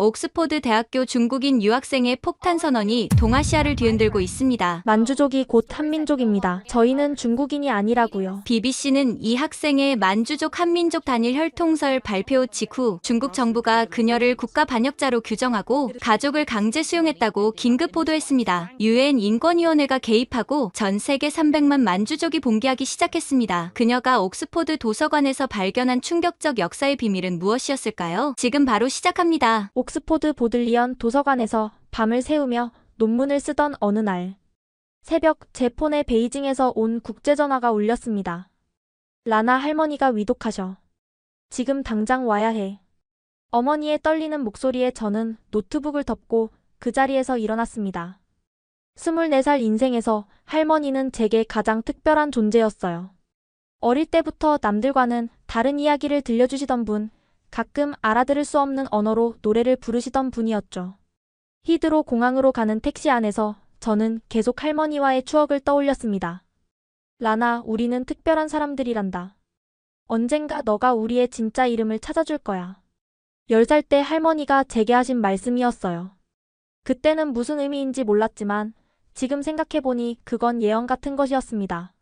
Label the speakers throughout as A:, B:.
A: 옥스포드 대학교 중국인 유학생의 폭탄 선언이 동아시아를 뒤흔들고 있습니다.
B: 만주족이 곧 한민족입니다. 저희는 중국인이 아니라고요.
A: BBC는 이 학생의 만주족 한민족 단일 혈통설 발표 직후 중국 정부가 그녀를 국가 반역자로 규정하고 가족을 강제 수용했다고 긴급 보도했습니다. UN 인권위원회가 개입하고 전 세계 300만 만주족이 봉기하기 시작했습니다. 그녀가 옥스포드 도서관에서 발견한 충격적 역사의 비밀은 무엇이었을까요? 지금 바로 시작합니다.
B: 옥스포드 보들리언 도서관에서 밤을 새우며 논문을 쓰던 어느 날, 새벽 제 폰에 베이징에서 온 국제전화가 울렸습니다. 라나 할머니가 위독하셔. 지금 당장 와야 해. 어머니의 떨리는 목소리에 저는 노트북을 덮고 그 자리에서 일어났습니다. 24살 인생에서 할머니는 제게 가장 특별한 존재였어요. 어릴 때부터 남들과는 다른 이야기를 들려주시던 분, 가끔 알아들을 수 없는 언어로 노래를 부르시던 분이었죠. 히드로 공항으로 가는 택시 안에서 저는 계속 할머니와의 추억을 떠올렸습니다. 라나, 우리는 특별한 사람들이란다. 언젠가 너가 우리의 진짜 이름을 찾아줄 거야. 10살 때 할머니가 제게 하신 말씀이었어요. 그때는 무슨 의미인지 몰랐지만 지금 생각해보니 그건 예언 같은 것이었습니다.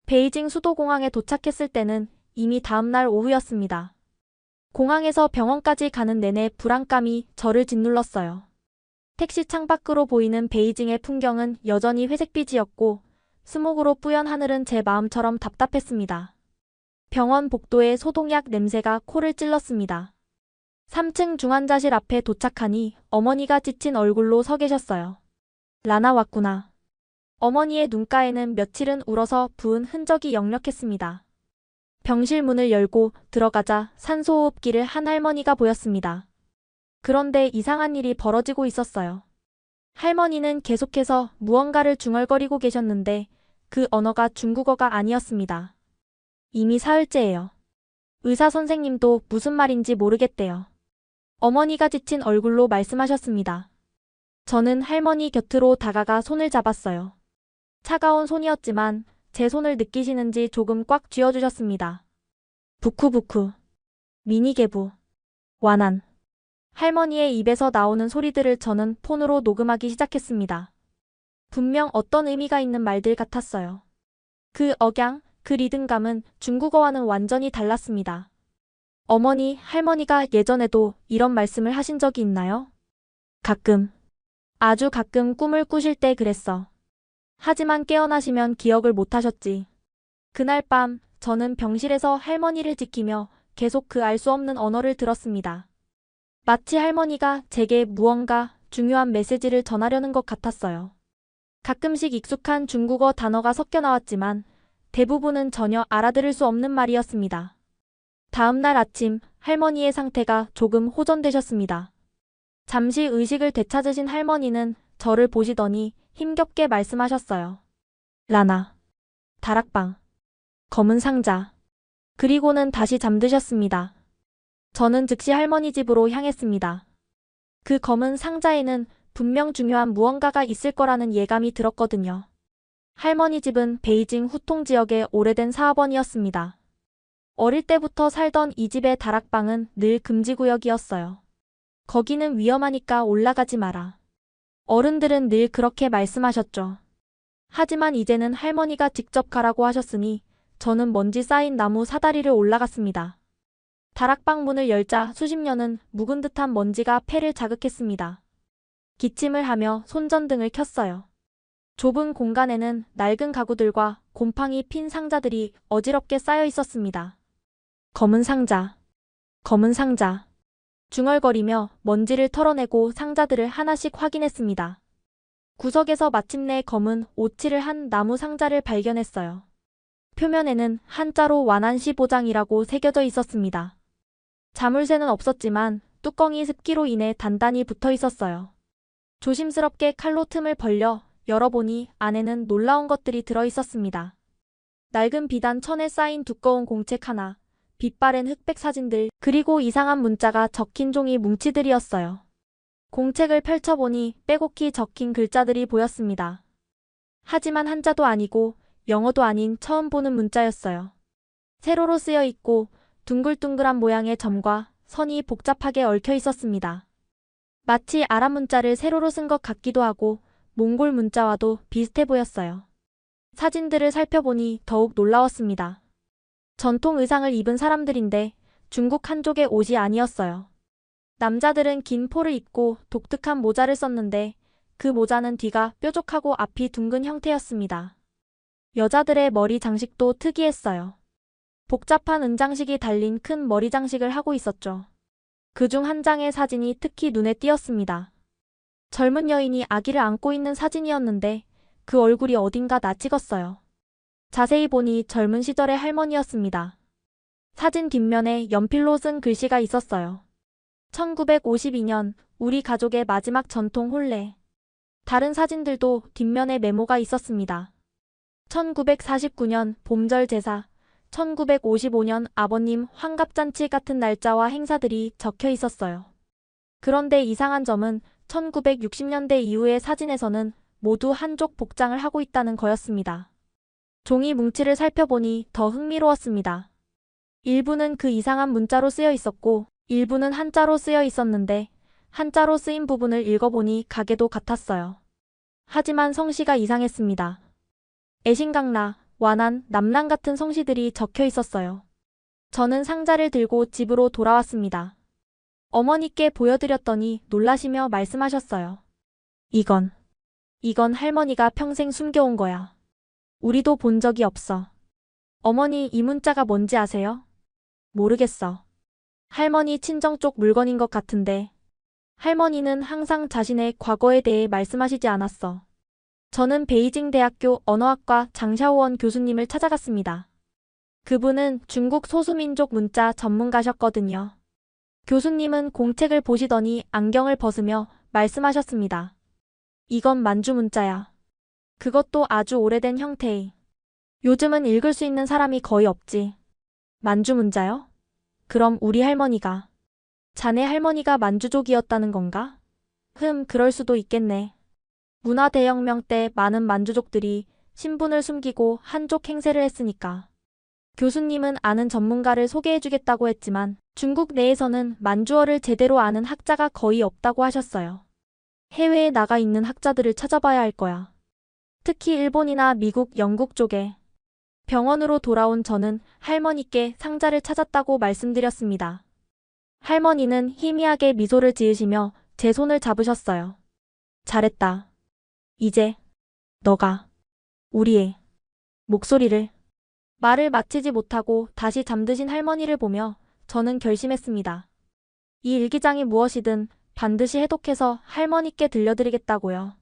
B: 베이징 수도공항에 도착했을 때는 이미 다음날 오후였습니다. 공항에서 병원까지 가는 내내 불안감이 저를 짓눌렀어요. 택시 창밖으로 보이는 베이징의 풍경은 여전히 회색빛이었고 스모그로 뿌연 하늘은 제 마음처럼 답답했습니다. 병원 복도의 소독약 냄새가 코를 찔렀습니다. 3층 중환자실 앞에 도착하니 어머니가 지친 얼굴로 서 계셨어요. 라나 왔구나. 어머니의 눈가에는 며칠은 울어서 부은 흔적이 역력했습니다. 병실 문을 열고 들어가자 산소호흡기를 한 할머니가 보였습니다. 그런데 이상한 일이 벌어지고 있었어요. 할머니는 계속해서 무언가를 중얼거리고 계셨는데 그 언어가 중국어가 아니었습니다. 이미 사흘째예요. 의사 선생님도 무슨 말인지 모르겠대요. 어머니가 지친 얼굴로 말씀하셨습니다. 저는 할머니 곁으로 다가가 손을 잡았어요. 차가운 손이었지만 제 손을 느끼시는지 조금 꽉 쥐어주셨습니다. 부쿠부쿠, 미니게부, 와난. 할머니의 입에서 나오는 소리들을 저는 폰으로 녹음하기 시작했습니다. 분명 어떤 의미가 있는 말들 같았어요. 그 억양, 그 리듬감은 중국어와는 완전히 달랐습니다. 어머니, 할머니가 예전에도 이런 말씀을 하신 적이 있나요? 가끔, 아주 가끔 꿈을 꾸실 때 그랬어. 하지만 깨어나시면 기억을 못하셨지. 그날 밤 저는 병실에서 할머니를 지키며 계속 그 알 수 없는 언어를 들었습니다. 마치 할머니가 제게 무언가 중요한 메시지를 전하려는 것 같았어요. 가끔씩 익숙한 중국어 단어가 섞여 나왔지만 대부분은 전혀 알아들을 수 없는 말이었습니다. 다음 날 아침 할머니의 상태가 조금 호전되셨습니다. 잠시 의식을 되찾으신 할머니는 저를 보시더니 힘겹게 말씀하셨어요. 라나, 다락방, 검은 상자. 그리고는 다시 잠드셨습니다. 저는 즉시 할머니 집으로 향했습니다. 그 검은 상자에는 분명 중요한 무언가가 있을 거라는 예감이 들었거든요. 할머니 집은 베이징 후통 지역의 오래된 사업원이었습니다. 어릴 때부터 살던 이 집의 다락방은 늘 금지구역이었어요. 거기는 위험하니까 올라가지 마라. 어른들은 늘 그렇게 말씀하셨죠. 하지만 이제는 할머니가 직접 가라고 하셨으니 저는 먼지 쌓인 나무 사다리를 올라갔습니다. 다락방 문을 열자 수십 년은 묵은 듯한 먼지가 폐를 자극했습니다. 기침을 하며 손전등을 켰어요. 좁은 공간에는 낡은 가구들과 곰팡이 핀 상자들이 어지럽게 쌓여 있었습니다. 검은 상자, 검은 상자. 중얼거리며 먼지를 털어내고 상자들을 하나씩 확인했습니다. 구석에서 마침내 검은 오칠을 한 나무 상자를 발견했어요. 표면에는 한자로 완안시 보장이라고 새겨져 있었습니다. 자물쇠는 없었지만 뚜껑이 습기로 인해 단단히 붙어 있었어요. 조심스럽게 칼로 틈을 벌려 열어보니 안에는 놀라운 것들이 들어 있었습니다. 낡은 비단 천에 쌓인 두꺼운 공책 하나, 빛바랜 흑백 사진들, 그리고 이상한 문자가 적힌 종이 뭉치들이었어요. 공책을 펼쳐보니 빼곡히 적힌 글자들이 보였습니다. 하지만 한자도 아니고 영어도 아닌 처음 보는 문자였어요. 세로로 쓰여 있고 둥글둥글한 모양의 점과 선이 복잡하게 얽혀 있었습니다. 마치 아랍 문자를 세로로 쓴 것 같기도 하고 몽골 문자와도 비슷해 보였어요. 사진들을 살펴보니 더욱 놀라웠습니다. 전통 의상을 입은 사람들인데 중국 한족의 옷이 아니었어요. 남자들은 긴 포를 입고 독특한 모자를 썼는데 그 모자는 뒤가 뾰족하고 앞이 둥근 형태였습니다. 여자들의 머리 장식도 특이했어요. 복잡한 은장식이 달린 큰 머리 장식을 하고 있었죠. 그중 한 장의 사진이 특히 눈에 띄었습니다. 젊은 여인이 아기를 안고 있는 사진이었는데 그 얼굴이 어딘가 낯익었어요. 자세히 보니 젊은 시절의 할머니였습니다. 사진 뒷면에 연필로 쓴 글씨가 있었어요. 1952년 우리 가족의 마지막 전통 혼례. 다른 사진들도 뒷면에 메모가 있었습니다. 1949년 봄절 제사, 1955년 아버님 환갑잔치 같은 날짜와 행사들이 적혀 있었어요. 그런데 이상한 점은 1960년대 이후의 사진에서는 모두 한족 복장을 하고 있다는 거였습니다. 종이 뭉치를 살펴보니 더 흥미로웠습니다. 일부는 그 이상한 문자로 쓰여 있었고 일부는 한자로 쓰여 있었는데 한자로 쓰인 부분을 읽어보니 가게도 같았어요. 하지만 성씨가 이상했습니다. 애신강라, 완안, 남란 같은 성씨들이 적혀 있었어요. 저는 상자를 들고 집으로 돌아왔습니다. 어머니께 보여드렸더니 놀라시며 말씀하셨어요. 이건 할머니가 평생 숨겨온 거야. 우리도 본 적이 없어. 어머니, 이 문자가 뭔지 아세요? 모르겠어. 할머니 친정 쪽 물건인 것 같은데. 할머니는 항상 자신의 과거에 대해 말씀하시지 않았어. 저는 베이징 대학교 언어학과 장샤오원 교수님을 찾아갔습니다. 그분은 중국 소수민족 문자 전문가셨거든요. 교수님은 공책을 보시더니 안경을 벗으며 말씀하셨습니다. 이건 만주 문자야. 그것도 아주 오래된 형태의. 요즘은 읽을 수 있는 사람이 거의 없지. 만주 문자요? 그럼 우리 할머니가. 자네 할머니가 만주족이었다는 건가? 그럴 수도 있겠네. 문화대혁명 때 많은 만주족들이 신분을 숨기고 한족 행세를 했으니까. 교수님은 아는 전문가를 소개해주겠다고 했지만 중국 내에서는 만주어를 제대로 아는 학자가 거의 없다고 하셨어요. 해외에 나가 있는 학자들을 찾아봐야 할 거야. 특히 일본이나 미국, 영국 쪽에. 병원으로 돌아온 저는 할머니께 상자를 찾았다고 말씀드렸습니다. 할머니는 희미하게 미소를 지으시며 제 손을 잡으셨어요. 잘했다. 이제 너가 우리의 목소리를. 말을 마치지 못하고 다시 잠드신 할머니를 보며 저는 결심했습니다. 이 일기장이 무엇이든 반드시 해독해서 할머니께 들려드리겠다고요.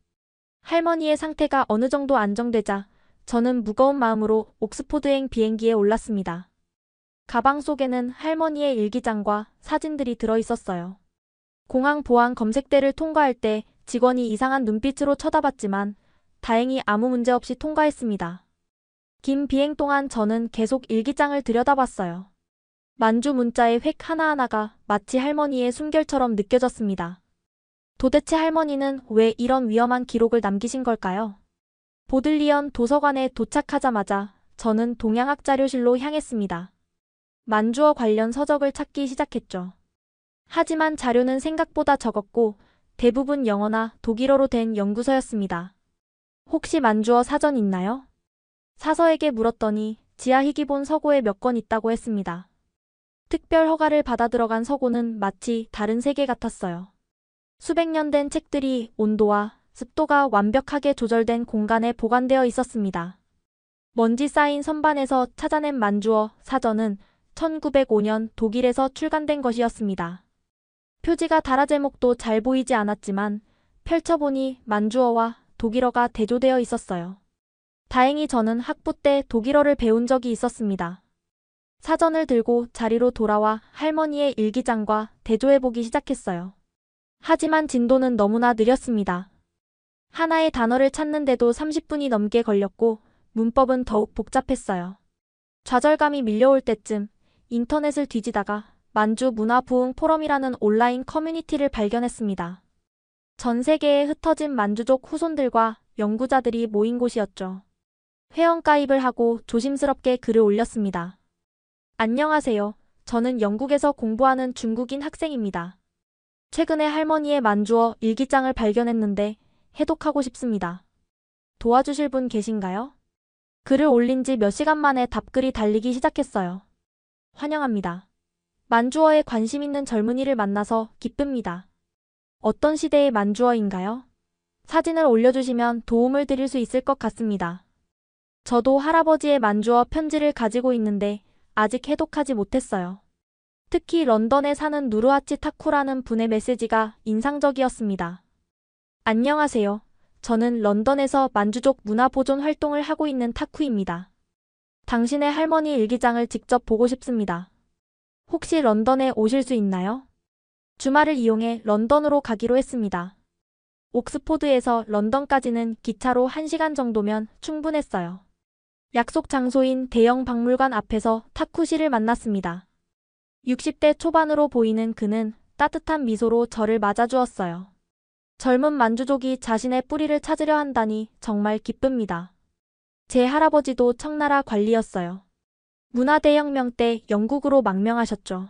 B: 할머니의 상태가 어느 정도 안정되자 저는 무거운 마음으로 옥스포드행 비행기에 올랐습니다. 가방 속에는 할머니의 일기장과 사진들이 들어있었어요. 공항 보안 검색대를 통과할 때 직원이 이상한 눈빛으로 쳐다봤지만 다행히 아무 문제 없이 통과했습니다. 긴 비행 동안 저는 계속 일기장을 들여다봤어요. 만주 문자의 획 하나하나가 마치 할머니의 숨결처럼 느껴졌습니다. 도대체 할머니는 왜 이런 위험한 기록을 남기신 걸까요? 보들리언 도서관에 도착하자마자 저는 동양학 자료실로 향했습니다. 만주어 관련 서적을 찾기 시작했죠. 하지만 자료는 생각보다 적었고 대부분 영어나 독일어로 된 연구서였습니다. 혹시 만주어 사전 있나요? 사서에게 물었더니 지하 희귀본 서고에 몇 권 있다고 했습니다. 특별 허가를 받아 들어간 서고는 마치 다른 세계 같았어요. 수백 년 된 책들이 온도와 습도가 완벽하게 조절된 공간에 보관되어 있었습니다. 먼지 쌓인 선반에서 찾아낸 만주어 사전은 1905년 독일에서 출간된 것이었습니다. 표지가 달아 제목도 잘 보이지 않았지만 펼쳐보니 만주어와 독일어가 대조되어 있었어요. 다행히 저는 학부 때 독일어를 배운 적이 있었습니다. 사전을 들고 자리로 돌아와 할머니의 일기장과 대조해보기 시작했어요. 하지만 진도는 너무나 느렸습니다. 하나의 단어를 찾는데도 30분이 넘게 걸렸고 문법은 더욱 복잡했어요. 좌절감이 밀려올 때쯤 인터넷을 뒤지다가 만주 문화부흥 포럼이라는 온라인 커뮤니티를 발견했습니다. 전 세계에 흩어진 만주족 후손들과 연구자들이 모인 곳이었죠. 회원가입을 하고 조심스럽게 글을 올렸습니다. 안녕하세요. 저는 영국에서 공부하는 중국인 학생입니다. 최근에 할머니의 만주어 일기장을 발견했는데 해독하고 싶습니다. 도와주실 분 계신가요? 글을 올린 지 몇 시간 만에 답글이 달리기 시작했어요. 환영합니다. 만주어에 관심 있는 젊은이를 만나서 기쁩니다. 어떤 시대의 만주어인가요? 사진을 올려주시면 도움을 드릴 수 있을 것 같습니다. 저도 할아버지의 만주어 편지를 가지고 있는데 아직 해독하지 못했어요. 특히 런던에 사는 누르하치 타쿠라는 분의 메시지가 인상적이었습니다. 안녕하세요. 저는 런던에서 만주족 문화보존 활동을 하고 있는 타쿠입니다. 당신의 할머니 일기장을 직접 보고 싶습니다. 혹시 런던에 오실 수 있나요? 주말을 이용해 런던으로 가기로 했습니다. 옥스포드에서 런던까지는 기차로 1시간 정도면 충분했어요. 약속 장소인 대형 박물관 앞에서 타쿠 씨를 만났습니다. 60대 초반으로 보이는 그는 따뜻한 미소로 저를 맞아주었어요. 젊은 만주족이 자신의 뿌리를 찾으려 한다니 정말 기쁩니다. 제 할아버지도 청나라 관리였어요. 문화대혁명 때 영국으로 망명하셨죠.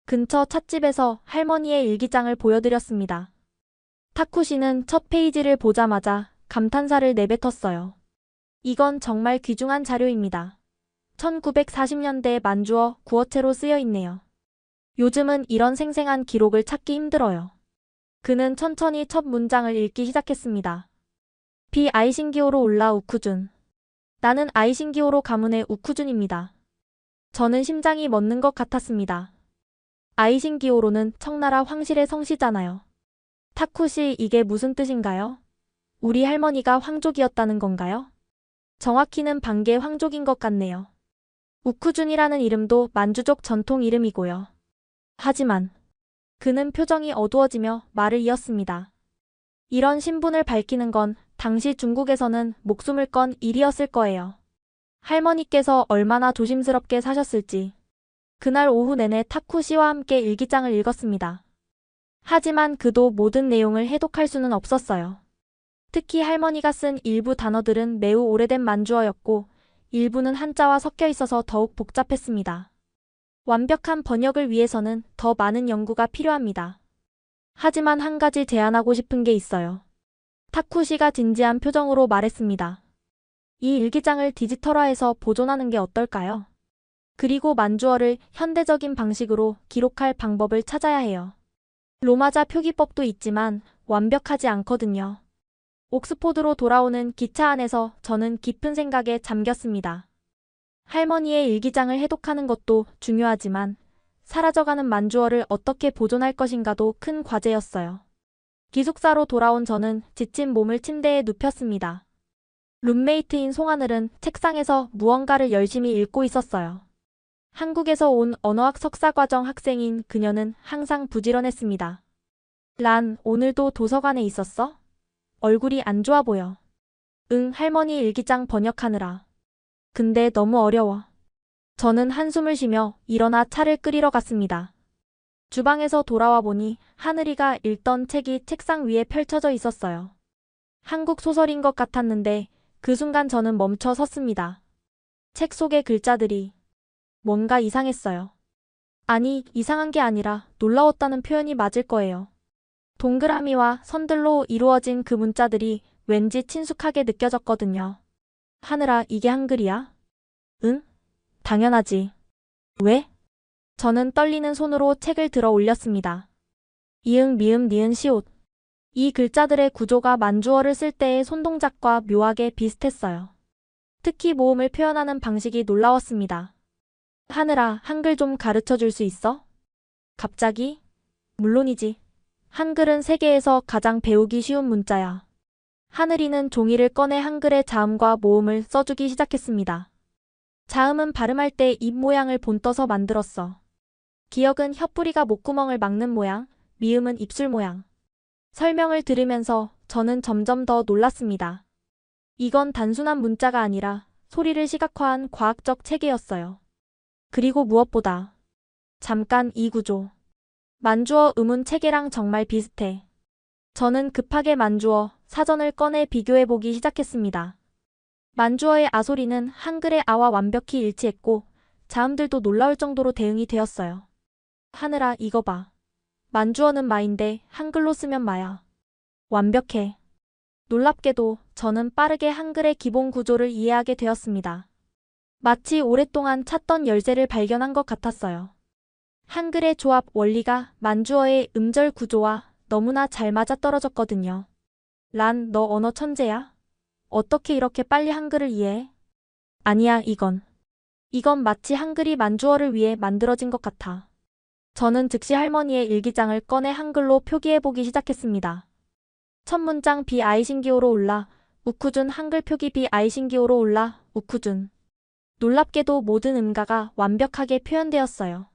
B: 근처 찻집에서 할머니의 일기장을 보여드렸습니다. 타쿠 씨는 첫 페이지를 보자마자 감탄사를 내뱉었어요. 이건 정말 귀중한 자료입니다. 1940년대 만주어 구어체로 쓰여 있네요. 요즘은 이런 생생한 기록을 찾기 힘들어요. 그는 천천히 첫 문장을 읽기 시작했습니다. 비 아이신기호로 올라 우쿠준. 나는 아이신기호로 가문의 우쿠준입니다. 저는 심장이 멎는 것 같았습니다. 아이신기호로는 청나라 황실의 성씨잖아요. 타쿠씨, 이게 무슨 뜻인가요? 우리 할머니가 황족이었다는 건가요? 정확히는 반개 황족인 것 같네요. 우쿠준이라는 이름도 만주족 전통 이름이고요. 하지만 그는 표정이 어두워지며 말을 이었습니다. 이런 신분을 밝히는 건 당시 중국에서는 목숨을 건 일이었을 거예요. 할머니께서 얼마나 조심스럽게 사셨을지. 그날 오후 내내 타쿠 씨와 함께 일기장을 읽었습니다. 하지만 그도 모든 내용을 해독할 수는 없었어요. 특히 할머니가 쓴 일부 단어들은 매우 오래된 만주어였고 일부는 한자와 섞여 있어서 더욱 복잡했습니다. 완벽한 번역을 위해서는 더 많은 연구가 필요합니다. 하지만 한 가지 제안하고 싶은 게 있어요. 타쿠 씨가 진지한 표정으로 말했습니다. 이 일기장을 디지털화해서 보존하는 게 어떨까요? 그리고 만주어를 현대적인 방식으로 기록할 방법을 찾아야 해요. 로마자 표기법도 있지만 완벽하지 않거든요. 옥스포드로 돌아오는 기차 안에서 저는 깊은 생각에 잠겼습니다. 할머니의 일기장을 해독하는 것도 중요하지만 사라져가는 만주어를 어떻게 보존할 것인가도 큰 과제였어요. 기숙사로 돌아온 저는 지친 몸을 침대에 눕혔습니다. 룸메이트인 송하늘은 책상에서 무언가를 열심히 읽고 있었어요. 한국에서 온 언어학 석사과정 학생인 그녀는 항상 부지런했습니다. 란, 오늘도 도서관에 있었어? 얼굴이 안 좋아 보여. 응, 할머니 일기장 번역하느라. 근데 너무 어려워. 저는 한숨을 쉬며 일어나 차를 끓이러 갔습니다. 주방에서 돌아와 보니 하늘이가 읽던 책이 책상 위에 펼쳐져 있었어요. 한국 소설인 것 같았는데 그 순간 저는 멈춰 섰습니다. 책 속의 글자들이 뭔가 이상했어요. 아니, 이상한 게 아니라 놀라웠다는 표현이 맞을 거예요. 동그라미와 선들로 이루어진 그 문자들이 왠지 친숙하게 느껴졌거든요. 하늘아, 이게 한글이야? 응? 당연하지. 왜? 저는 떨리는 손으로 책을 들어 올렸습니다. 이응, 미음, 니은, 시옷. 이 글자들의 구조가 만주어를 쓸 때의 손동작과 묘하게 비슷했어요. 특히 모음을 표현하는 방식이 놀라웠습니다. 하늘아, 한글 좀 가르쳐 줄 수 있어? 갑자기? 물론이지. 한글은 세계에서 가장 배우기 쉬운 문자야. 하늘이는 종이를 꺼내 한글의 자음과 모음을 써주기 시작했습니다. 자음은 발음할 때 입 모양을 본떠서 만들었어. 기억은 혀뿌리가 목구멍을 막는 모양, 미음은 입술 모양. 설명을 들으면서 저는 점점 더 놀랐습니다. 이건 단순한 문자가 아니라 소리를 시각화한 과학적 체계였어요. 그리고 무엇보다 잠깐 이 구조. 만주어 음운 체계랑 정말 비슷해. 저는 급하게 만주어 사전을 꺼내 비교해보기 시작했습니다. 만주어의 아소리는 한글의 아와 완벽히 일치했고 자음들도 놀라울 정도로 대응이 되었어요. 하늘아, 이거 봐. 만주어는 마인데 한글로 쓰면 마야. 완벽해. 놀랍게도 저는 빠르게 한글의 기본 구조를 이해하게 되었습니다. 마치 오랫동안 찾던 열쇠를 발견한 것 같았어요. 한글의 조합 원리가 만주어의 음절 구조와 너무나 잘 맞아떨어졌거든요. 란, 너 언어 천재야? 어떻게 이렇게 빨리 한글을 이해해? 아니야, 이건 마치 한글이 만주어를 위해 만들어진 것 같아. 저는 즉시 할머니의 일기장을 꺼내 한글로 표기해보기 시작했습니다. 첫 문장 비아이신기오로 올라, 우쿠준 한글 표기 비아이신기오로 올라, 우쿠준. 놀랍게도 모든 음가가 완벽하게 표현되었어요.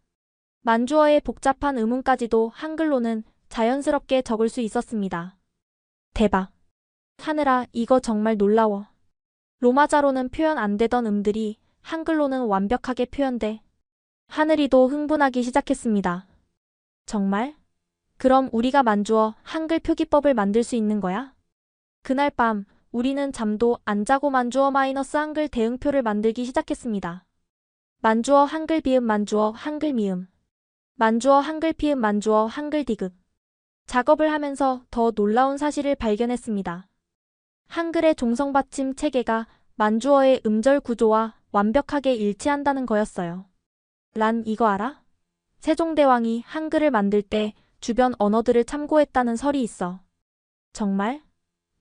B: 만주어의 복잡한 음운까지도 한글로는 자연스럽게 적을 수 있었습니다. 대박. 하늘아, 이거 정말 놀라워. 로마자로는 표현 안 되던 음들이 한글로는 완벽하게 표현돼. 하늘이도 흥분하기 시작했습니다. 정말? 그럼 우리가 만주어 한글 표기법을 만들 수 있는 거야? 그날 밤 우리는 잠도 안 자고 만주어 마이너스 한글 대응표를 만들기 시작했습니다. 만주어 한글 비읍 만주어 한글 미음. 만주어 한글 피읍 만주어 한글 디귿. 작업을 하면서 더 놀라운 사실을 발견했습니다. 한글의 종성받침 체계가 만주어의 음절 구조와 완벽하게 일치한다는 거였어요. 란, 이거 알아? 세종대왕이 한글을 만들 때 주변 언어들을 참고했다는 설이 있어. 정말?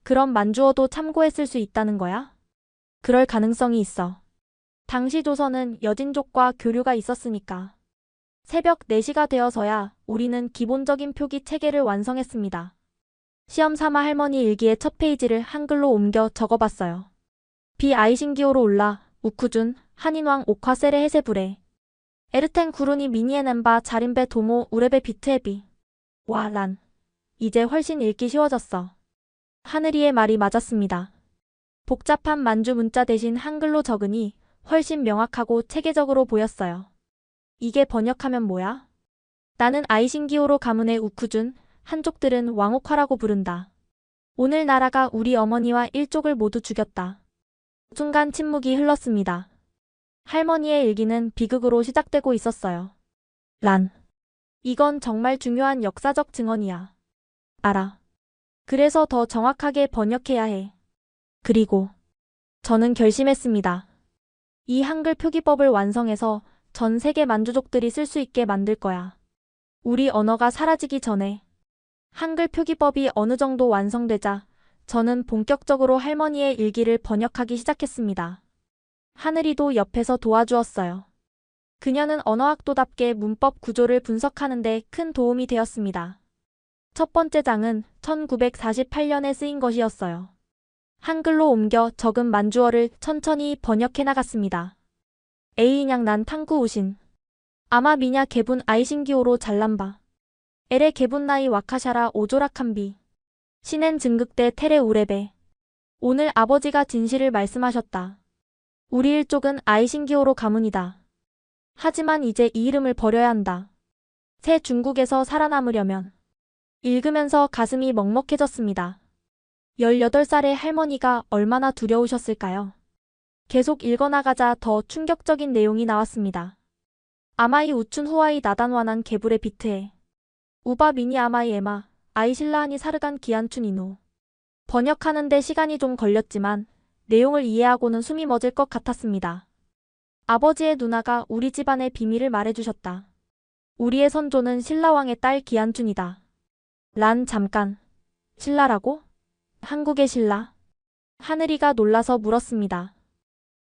B: 그럼 만주어도 참고했을 수 있다는 거야? 그럴 가능성이 있어. 당시 조선은 여진족과 교류가 있었으니까. 새벽 4시가 되어서야 우리는 기본적인 표기 체계를 완성했습니다. 시험 삼아 할머니 일기의 첫 페이지를 한글로 옮겨 적어봤어요. 비아이신기오로 올라, 우쿠준, 한인왕 옥화세레 해세부레. 에르텐 구루니 미니에넨바 자린베 도모 우레베 비트에비. 와, 란. 이제 훨씬 읽기 쉬워졌어. 하늘이의 말이 맞았습니다. 복잡한 만주 문자 대신 한글로 적으니 훨씬 명확하고 체계적으로 보였어요. 이게 번역하면 뭐야? 나는 아이신기오로 가문의 우쿠준, 한족들은 왕옥화라고 부른다. 오늘 나라가 우리 어머니와 일족을 모두 죽였다. 순간 침묵이 흘렀습니다. 할머니의 일기는 비극으로 시작되고 있었어요. 란. 이건 정말 중요한 역사적 증언이야. 알아. 그래서 더 정확하게 번역해야 해. 그리고 저는 결심했습니다. 이 한글 표기법을 완성해서 전 세계 만주족들이 쓸 수 있게 만들 거야. 우리 언어가 사라지기 전에. 한글 표기법이 어느 정도 완성되자 저는 본격적으로 할머니의 일기를 번역하기 시작했습니다. 하늘이도 옆에서 도와주었어요. 그녀는 언어학도답게 문법 구조를 분석하는 데 큰 도움이 되었습니다. 첫 번째 장은 1948년에 쓰인 것이었어요. 한글로 옮겨 적은 만주어를 천천히 번역해 나갔습니다. 에이냥 난 탕구 우신. 아마 미냐 개분 아이신기오로 잘람바. 에레 개분 나이 와카샤라 오조락한비. 신엔 증극대 테레 우레베. 오늘 아버지가 진실을 말씀하셨다. 우리 일족은 아이신기오로 가문이다. 하지만 이제 이 이름을 버려야 한다. 새 중국에서 살아남으려면. 읽으면서 가슴이 먹먹해졌습니다. 18살의 할머니가 얼마나 두려우셨을까요? 계속 읽어나가자 더 충격적인 내용이 나왔습니다. 아마이 우춘 후아이 나단와난 개불의 비트에. 우바 미니 아마이 에마, 아이실라하니 사르간 기안춘 이노. 번역하는데 시간이 좀 걸렸지만 내용을 이해하고는 숨이 멎을 것 같았습니다. 아버지의 누나가 우리 집안의 비밀을 말해주셨다. 우리의 선조는 신라왕의 딸 기안춘이다. 란 잠깐. 신라라고? 한국의 신라? 하늘이가 놀라서 물었습니다.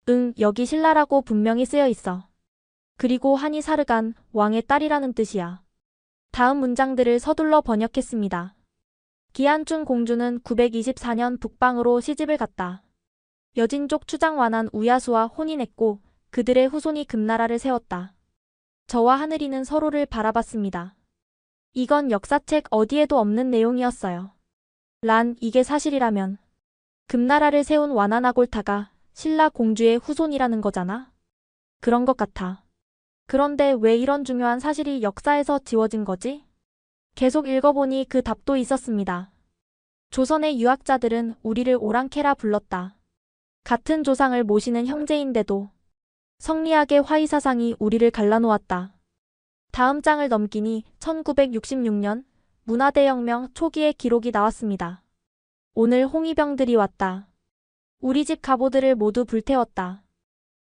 B: 응, 여기 신라라고 분명히 쓰여 있어. 그리고 한이 사르간, 왕의 딸이라는 뜻이야. 다음 문장들을 서둘러 번역했습니다. 기안춘 공주는 924년 북방으로 시집을 갔다. 여진족 추장 완한 우야수와 혼인했고 그들의 후손이 금나라를 세웠다. 저와 하늘이는 서로를 바라봤습니다. 이건 역사책 어디에도 없는 내용이었어요. 란, 이게 사실이라면 금나라를 세운 와나나골타가 신라 공주의 후손이라는 거잖아? 그런 것 같아. 그런데 왜 이런 중요한 사실이 역사에서 지워진 거지? 계속 읽어보니 그 답도 있었습니다. 조선의 유학자들은 우리를 오랑캐라 불렀다. 같은 조상을 모시는 형제인데도 성리학의 화의사상이 우리를 갈라놓았다. 다음 장을 넘기니 1966년 문화대혁명 초기의 기록이 나왔습니다. 오늘 홍위병들이 왔다. 우리 집 갑오들을 모두 불태웠다.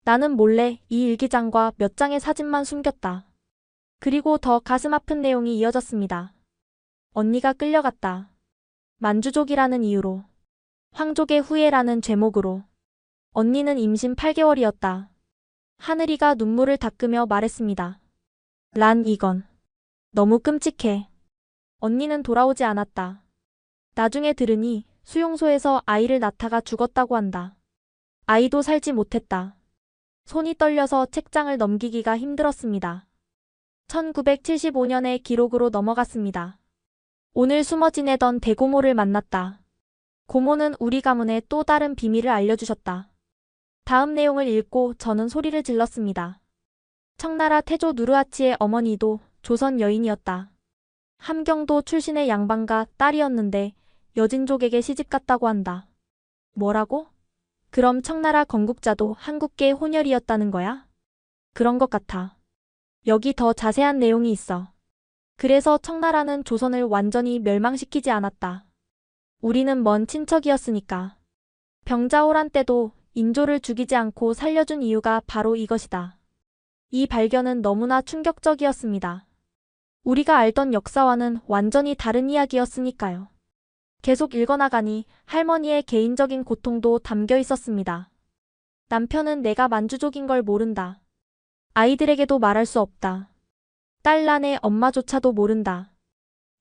B: 나는 몰래 이 일기장과 몇 장의 사진만 숨겼다. 그리고 더 가슴 아픈 내용이 이어졌습니다. 언니가 끌려갔다. 만주족이라는 이유로. 황족의 후예라는 죄목으로. 언니는 임신 8개월이었다. 하늘이가 눈물을 닦으며 말했습니다. 란, 이건 너무 끔찍해. 언니는 돌아오지 않았다. 나중에 들으니 수용소에서 아이를 낳다가 죽었다고 한다. 아이도 살지 못했다. 손이 떨려서 책장을 넘기기가 힘들었습니다. 1975년의 기록으로 넘어갔습니다. 오늘 숨어 지내던 대고모를 만났다. 고모는 우리 가문의 또 다른 비밀을 알려주셨다. 다음 내용을 읽고 저는 소리를 질렀습니다. 청나라 태조 누르하치의 어머니도 조선 여인이었다. 함경도 출신의 양반가 딸이었는데 여진족에게 시집갔다고 한다. 뭐라고? 그럼 청나라 건국자도 한국계 혼혈이었다는 거야? 그런 것 같아. 여기 더 자세한 내용이 있어. 그래서 청나라는 조선을 완전히 멸망시키지 않았다. 우리는 먼 친척이었으니까. 병자호란 때도 인조를 죽이지 않고 살려준 이유가 바로 이것이다. 이 발견은 너무나 충격적이었습니다. 우리가 알던 역사와는 완전히 다른 이야기였으니까요. 계속 읽어나가니 할머니의 개인적인 고통도 담겨 있었습니다. 남편은 내가 만주족인 걸 모른다. 아이들에게도 말할 수 없다. 딸 란의 엄마조차도 모른다.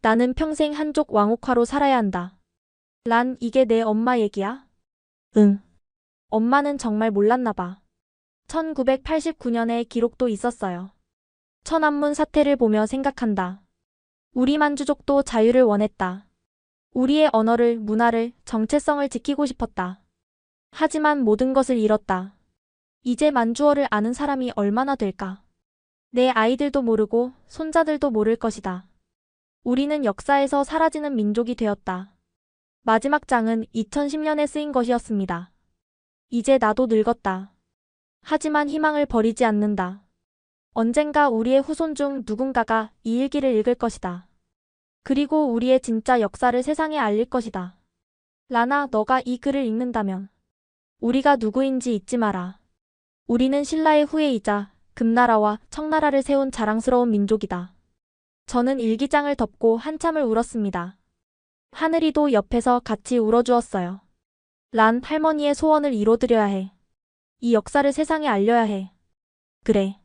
B: 나는 평생 한족 왕옥화로 살아야 한다. 란, 이게 내 엄마 얘기야? 응. 엄마는 정말 몰랐나 봐. 1989년에 기록도 있었어요. 천안문 사태를 보며 생각한다. 우리 만주족도 자유를 원했다. 우리의 언어를, 문화를, 정체성을 지키고 싶었다. 하지만 모든 것을 잃었다. 이제 만주어를 아는 사람이 얼마나 될까? 내 아이들도 모르고 손자들도 모를 것이다. 우리는 역사에서 사라지는 민족이 되었다. 마지막 장은 2010년에 쓰인 것이었습니다. 이제 나도 늙었다. 하지만 희망을 버리지 않는다. 언젠가 우리의 후손 중 누군가가 이 일기를 읽을 것이다. 그리고 우리의 진짜 역사를 세상에 알릴 것이다. 라나, 너가 이 글을 읽는다면 우리가 누구인지 잊지 마라. 우리는 신라의 후예이자 금나라와 청나라를 세운 자랑스러운 민족이다. 저는 일기장을 덮고 한참을 울었습니다. 하늘이도 옆에서 같이 울어주었어요. 란, 할머니의 소원을 이뤄드려야 해. 이 역사를 세상에 알려야 해. 그래.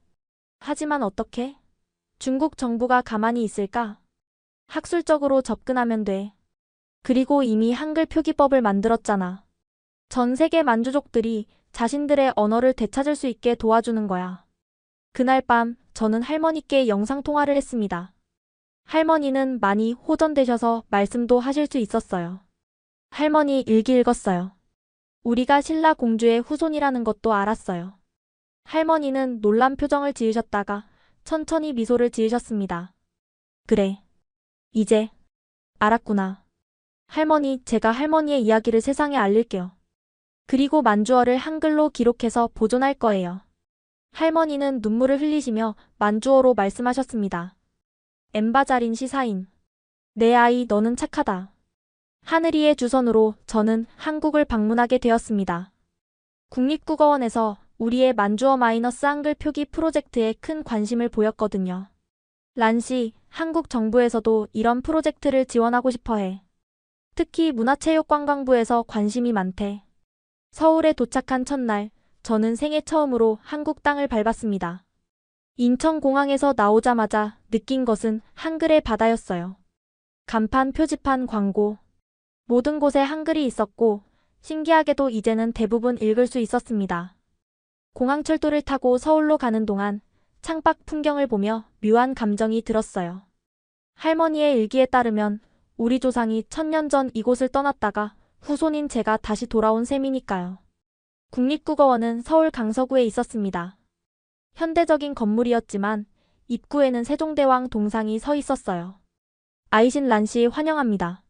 B: 하지만 어떻게? 중국 정부가 가만히 있을까? 학술적으로 접근하면 돼. 그리고 이미 한글 표기법을 만들었잖아. 전 세계 만주족들이 자신들의 언어를 되찾을 수 있게 도와주는 거야. 그날 밤 저는 할머니께 영상통화를 했습니다. 할머니는 많이 호전되셔서 말씀도 하실 수 있었어요. 할머니 일기 읽었어요. 우리가 신라 공주의 후손이라는 것도 알았어요. 할머니는 놀란 표정을 지으셨다가 천천히 미소를 지으셨습니다. 그래. 이제 알았구나. 할머니, 제가 할머니의 이야기를 세상에 알릴게요. 그리고 만주어를 한글로 기록해서 보존할 거예요. 할머니는 눈물을 흘리시며 만주어로 말씀하셨습니다. 엠바자린 시사인. 내 아이, 너는 착하다. 하늘이의 주선으로 저는 한국을 방문하게 되었습니다. 국립국어원에서 우리의 만주어 마이너스 한글 표기 프로젝트에 큰 관심을 보였거든요. 란씨, 한국 정부에서도 이런 프로젝트를 지원하고 싶어 해. 특히 문화체육관광부에서 관심이 많대. 서울에 도착한 첫날, 저는 생애 처음으로 한국 땅을 밟았습니다. 인천공항에서 나오자마자 느낀 것은 한글의 바다였어요. 간판, 표지판, 광고. 모든 곳에 한글이 있었고 신기하게도 이제는 대부분 읽을 수 있었습니다. 공항철도를 타고 서울로 가는 동안 창밖 풍경을 보며 묘한 감정이 들었어요. 할머니의 일기에 따르면 우리 조상이 1000년 전 이곳을 떠났다가 후손인 제가 다시 돌아온 셈이니까요. 국립국어원은 서울 강서구에 있었습니다. 현대적인 건물이었지만 입구에는 세종대왕 동상이 서 있었어요. 아이신 란씨 환영합니다.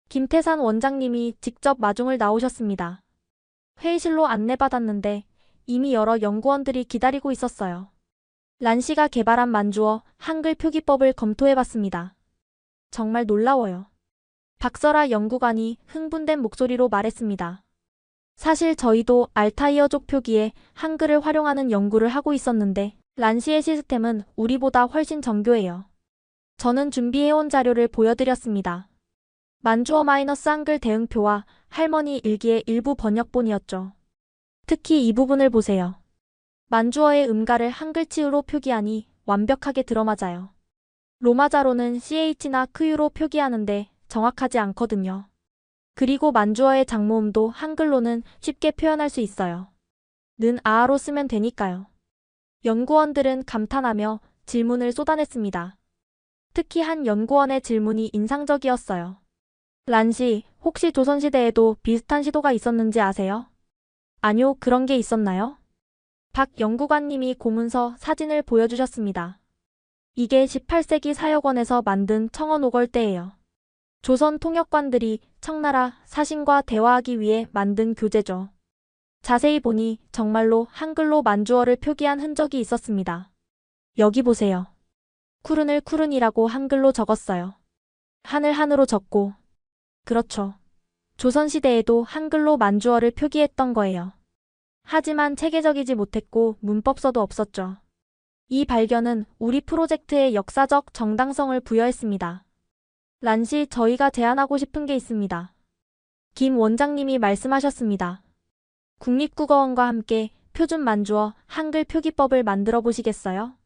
B: 김태산 원장님이 직접 마중을 나오셨습니다. 회의실로 안내받았는데 이미 여러 연구원들이 기다리고 있었어요. 란 씨가 개발한 만주어 한글 표기법을 검토해봤습니다. 정말 놀라워요. 박설아 연구관이 흥분된 목소리로 말했습니다. 사실 저희도 알타이어족 표기에 한글을 활용하는 연구를 하고 있었는데 란 씨의 시스템은 우리보다 훨씬 정교해요. 저는 준비해온 자료를 보여드렸습니다. 만주어 마이너스 한글 대응표와 할머니 일기의 일부 번역본이었죠. 특히 이 부분을 보세요. 만주어의 음가를 한글치유로 표기하니 완벽하게 들어맞아요. 로마자로는 CH나 크유로 표기하는데 정확하지 않거든요. 그리고 만주어의 장모음도 한글로는 쉽게 표현할 수 있어요. 는 아아로 쓰면 되니까요. 연구원들은 감탄하며 질문을 쏟아냈습니다. 특히 한 연구원의 질문이 인상적이었어요. 란 씨, 혹시 조선시대에도 비슷한 시도가 있었는지 아세요? 아니요, 그런 게 있었나요? 박 연구관님이 고문서 사진을 보여주셨습니다. 이게 18세기 사역원에서 만든 청어 노걸대예요. 조선 통역관들이 청나라 사신과 대화하기 위해 만든 교재죠. 자세히 보니 정말로 한글로 만주어를 표기한 흔적이 있었습니다. 여기 보세요. 쿠른을 쿠른이라고 한글로 적었어요. 한을 한으로 적고. 그렇죠. 조선시대에도 한글로 만주어를 표기했던 거예요. 하지만 체계적이지 못했고 문법서도 없었죠. 이 발견은 우리 프로젝트의 역사적 정당성을 부여했습니다. 란 씨, 저희가 제안하고 싶은 게 있습니다. 김 원장님이 말씀하셨습니다. 국립국어원과 함께 표준 만주어 한글 표기법을 만들어 보시겠어요?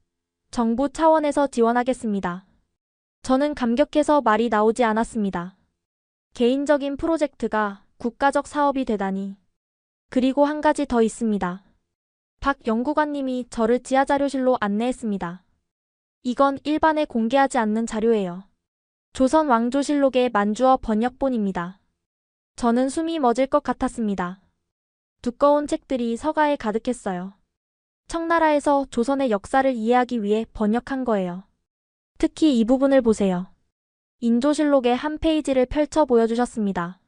B: 정부 차원에서 지원하겠습니다. 저는 감격해서 말이 나오지 않았습니다. 개인적인 프로젝트가 국가적 사업이 되다니. 그리고 한 가지 더 있습니다. 박 연구관님이 저를 지하자료실로 안내했습니다. 이건 일반에 공개하지 않는 자료예요. 조선 왕조실록의 만주어 번역본입니다. 저는 숨이 멎을 것 같았습니다. 두꺼운 책들이 서가에 가득했어요. 청나라에서 조선의 역사를 이해하기 위해 번역한 거예요. 특히 이 부분을 보세요. 인조실록의 한 페이지를 펼쳐 보여주셨습니다.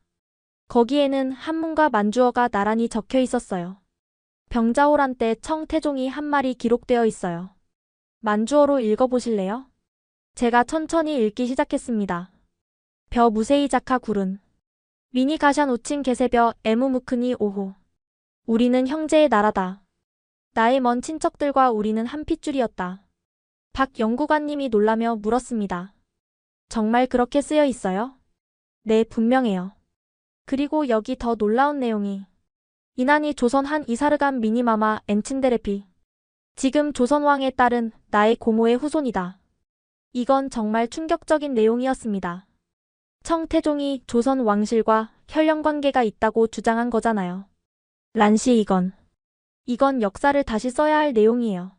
B: 거기에는 한문과 만주어가 나란히 적혀 있었어요. 병자호란 때 청태종이 한 말이 기록되어 있어요. 만주어로 읽어보실래요? 제가 천천히 읽기 시작했습니다. 벼 무세이 자카 구른. 미니 가샨 우친 게세벼 에무무크니 오호. 우리는 형제의 나라다. 나의 먼 친척들과 우리는 한 핏줄이었다. 박 연구관님이 놀라며 물었습니다. 정말 그렇게 쓰여 있어요? 네, 분명해요. 그리고 여기 더 놀라운 내용이. 이난이 조선 한 이사르간 미니마마 엔친데레피. 지금 조선왕의 딸은 나의 고모의 후손이다. 이건 정말 충격적인 내용이었습니다. 청태종이 조선 왕실과 혈연 관계가 있다고 주장한 거잖아요. 란씨 이건 역사를 다시 써야 할 내용이에요.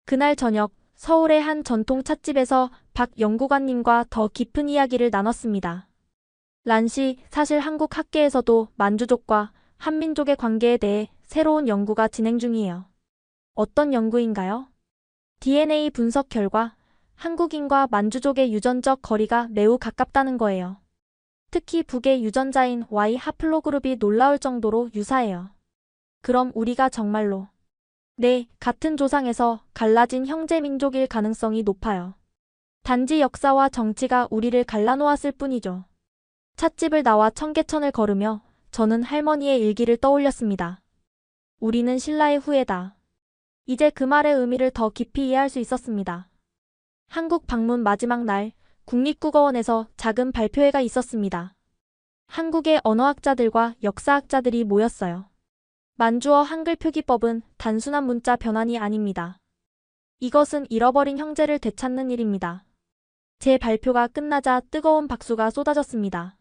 B: 그날 저녁 서울의 한 전통 찻집에서 박 연구관님과 더 깊은 이야기를 나눴습니다. 란씨, 사실 한국 학계에서도 만주족과 한민족의 관계에 대해 새로운 연구가 진행 중이에요. 어떤 연구인가요? DNA 분석 결과 한국인과 만주족의 유전적 거리가 매우 가깝다는 거예요. 특히 북의 유전자인 Y 하플로그룹이 놀라울 정도로 유사해요. 그럼 우리가 정말로 네, 같은 조상에서 갈라진 형제 민족일 가능성이 높아요. 단지 역사와 정치가 우리를 갈라놓았을 뿐이죠. 찻집을 나와 청계천을 걸으며 저는 할머니의 일기를 떠올렸습니다. 우리는 신라의 후예다. 이제 그 말의 의미를 더 깊이 이해할 수 있었습니다. 한국 방문 마지막 날 국립국어원에서 작은 발표회가 있었습니다. 한국의 언어학자들과 역사학자들이 모였어요. 만주어 한글 표기법은 단순한 문자 변환이 아닙니다. 이것은 잃어버린 형제를 되찾는 일입니다. 제 발표가 끝나자 뜨거운 박수가 쏟아졌습니다.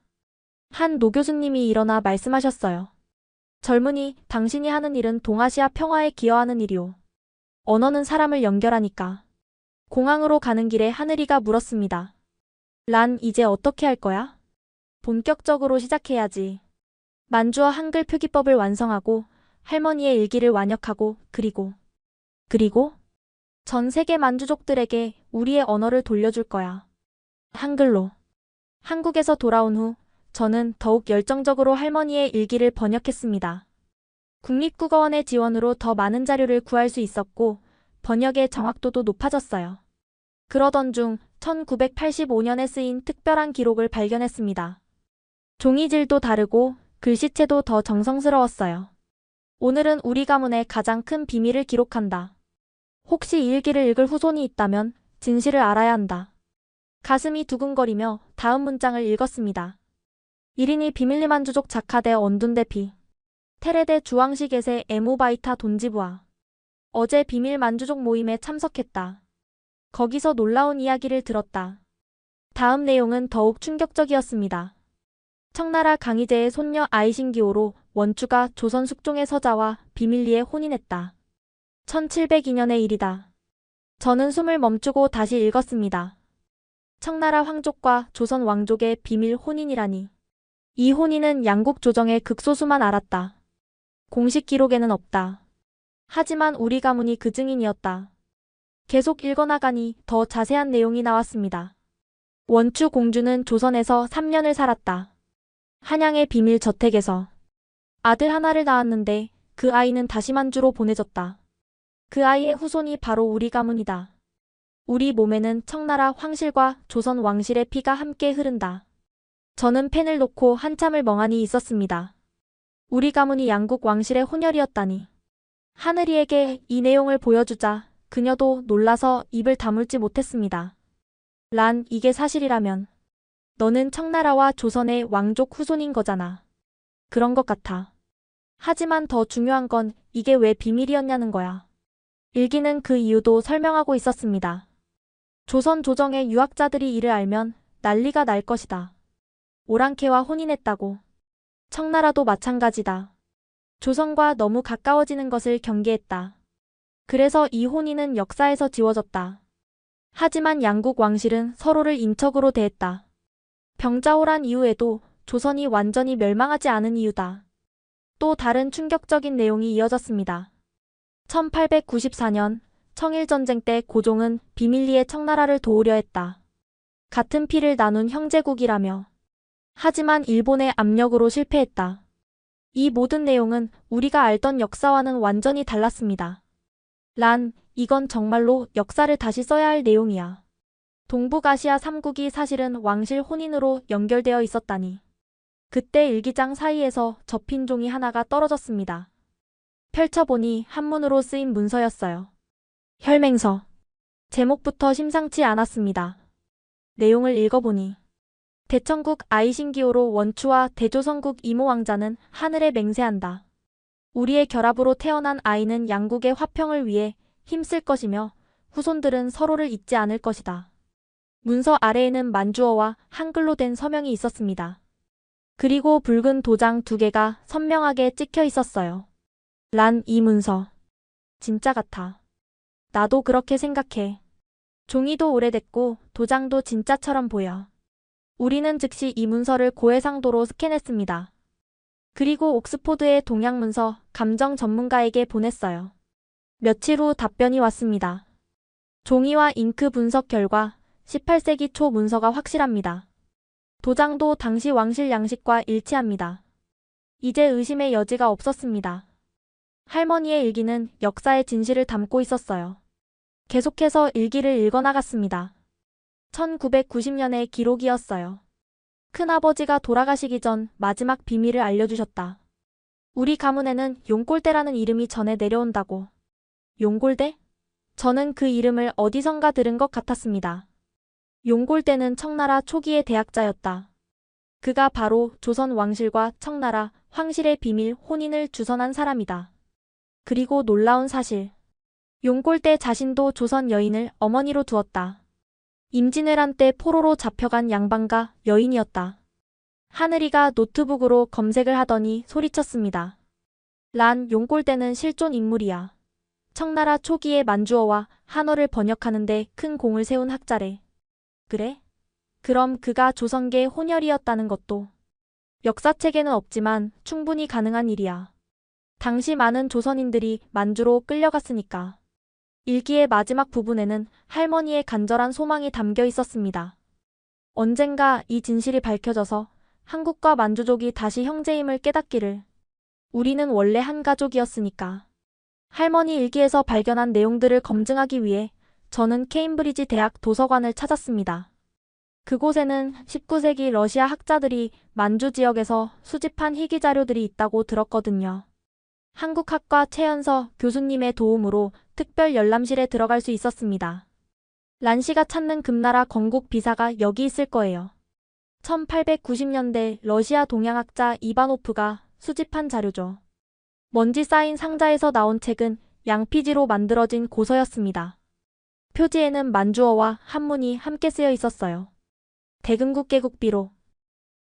B: 한 노교수님이 일어나 말씀하셨어요. 젊은이, 당신이 하는 일은 동아시아 평화에 기여하는 일이오. 언어는 사람을 연결하니까. 공항으로 가는 길에 하늘이가 물었습니다. 란, 이제 어떻게 할 거야? 본격적으로 시작해야지. 만주어 한글 표기법을 완성하고 할머니의 일기를 완역하고 그리고 전 세계 만주족들에게 우리의 언어를 돌려줄 거야. 한글로. 한국에서 돌아온 후 저는 더욱 열정적으로 할머니의 일기를 번역했습니다. 국립국어원의 지원으로 더 많은 자료를 구할 수 있었고 번역의 정확도도 높아졌어요. 그러던 중 1985년에 쓰인 특별한 기록을 발견했습니다. 종이질도 다르고 글씨체도 더 정성스러웠어요. 오늘은 우리 가문의 가장 큰 비밀을 기록한다. 혹시 이 일기를 읽을 후손이 있다면 진실을 알아야 한다. 가슴이 두근거리며 다음 문장을 읽었습니다. 1인이 비밀리 만주족 자카대 언둔대피 테레데 주왕시겟의 에무바이타 돈지부아 어제 비밀 만주족 모임에 참석했다. 거기서 놀라운 이야기를 들었다. 다음 내용은 더욱 충격적이었습니다. 청나라 강희제의 손녀 아이신기호로 원추가 조선 숙종의 서자와 비밀리에 혼인했다. 1702년의 일이다. 저는 숨을 멈추고 다시 읽었습니다. 청나라 황족과 조선 왕족의 비밀 혼인이라니. 이 혼인은 양국 조정의 극소수만 알았다. 공식 기록에는 없다. 하지만 우리 가문이 그 증인이었다. 계속 읽어나가니 더 자세한 내용이 나왔습니다. 원추 공주는 조선에서 3년을 살았다. 한양의 비밀 저택에서 아들 하나를 낳았는데 그 아이는 다시 만주로 보내졌다. 그 아이의 후손이 바로 우리 가문이다. 우리 몸에는 청나라 황실과 조선 왕실의 피가 함께 흐른다. 저는 펜을 놓고 한참을 멍하니 있었습니다. 우리 가문이 양국 왕실의 혼혈이었다니. 하늘이에게 이 내용을 보여주자 그녀도 놀라서 입을 다물지 못했습니다. 란, 이게 사실이라면 너는 청나라와 조선의 왕족 후손인 거잖아. 그런 것 같아. 하지만 더 중요한 건 이게 왜 비밀이었냐는 거야. 일기는 그 이유도 설명하고 있었습니다. 조선 조정의 유학자들이 이를 알면 난리가 날 것이다. 오랑캐와 혼인했다고. 청나라도 마찬가지다. 조선과 너무 가까워지는 것을 경계했다. 그래서 이 혼인은 역사에서 지워졌다. 하지만 양국 왕실은 서로를 인척으로 대했다. 병자호란 이후에도 조선이 완전히 멸망하지 않은 이유다. 또 다른 충격적인 내용이 이어졌습니다. 1894년 청일전쟁 때 고종은 비밀리에 청나라를 도우려 했다. 같은 피를 나눈 형제국이라며. 하지만 일본의 압력으로 실패했다. 이 모든 내용은 우리가 알던 역사와는 완전히 달랐습니다. 란, 이건 정말로 역사를 다시 써야 할 내용이야. 동북아시아 3국이 사실은 왕실 혼인으로 연결되어 있었다니. 그때 일기장 사이에서 접힌 종이 하나가 떨어졌습니다. 펼쳐보니 한문으로 쓰인 문서였어요. 혈맹서. 제목부터 심상치 않았습니다. 내용을 읽어보니 대천국 아이신기호로 원추와 대조선국 이모왕자는 하늘에 맹세한다. 우리의 결합으로 태어난 아이는 양국의 화평을 위해 힘쓸 것이며 후손들은 서로를 잊지 않을 것이다. 문서 아래에는 만주어와 한글로 된 서명이 있었습니다. 그리고 붉은 도장 2개가 선명하게 찍혀 있었어요. 란, 이 문서. 진짜 같아. 나도 그렇게 생각해. 종이도 오래됐고 도장도 진짜처럼 보여. 우리는 즉시 이 문서를 고해상도로 스캔했습니다. 그리고 옥스포드의 동양문서 감정 전문가에게 보냈어요. 며칠 후 답변이 왔습니다. 종이와 잉크 분석 결과 18세기 초 문서가 확실합니다. 도장도 당시 왕실 양식과 일치합니다. 이제 의심의 여지가 없었습니다. 할머니의 일기는 역사의 진실을 담고 있었어요. 계속해서 일기를 읽어나갔습니다. 1990년의 기록이었어요. 큰아버지가 돌아가시기 전 마지막 비밀을 알려주셨다. 우리 가문에는 용골대라는 이름이 전해 내려온다고. 용골대? 저는 그 이름을 어디선가 들은 것 같았습니다. 용골대는 청나라 초기의 대학자였다. 그가 바로 조선 왕실과 청나라 황실의 비밀 혼인을 주선한 사람이다. 그리고 놀라운 사실. 용골대 자신도 조선 여인을 어머니로 두었다. 임진왜란 때 포로로 잡혀간 양반가 여인이었다. 하늘이가 노트북으로 검색을 하더니 소리쳤습니다. 란, 용골대는 실존 인물이야. 청나라 초기의 만주어와 한어를 번역하는데 큰 공을 세운 학자래. 그래? 그럼 그가 조선계 혼혈이었다는 것도 역사책에는 없지만 충분히 가능한 일이야. 당시 많은 조선인들이 만주로 끌려갔으니까. 일기의 마지막 부분에는 할머니의 간절한 소망이 담겨 있었습니다. 언젠가 이 진실이 밝혀져서 한국과 만주족이 다시 형제임을 깨닫기를. 우리는 원래 한 가족이었으니까. 할머니 일기에서 발견한 내용들을 검증하기 위해 저는 케임브리지 대학 도서관을 찾았습니다. 그곳에는 19세기 러시아 학자들이 만주 지역에서 수집한 희귀 자료들이 있다고 들었거든요. 한국학과 최연서 교수님의 도움으로 특별 열람실에 들어갈 수 있었습니다. 란씨가 찾는 금나라 건국 비사가 여기 있을 거예요. 1890년대 러시아 동양학자 이바노프가 수집한 자료죠. 먼지 쌓인 상자에서 나온 책은 양피지로 만들어진 고서였습니다. 표지에는 만주어와 한문이 함께 쓰여 있었어요. 대금국 개국비로.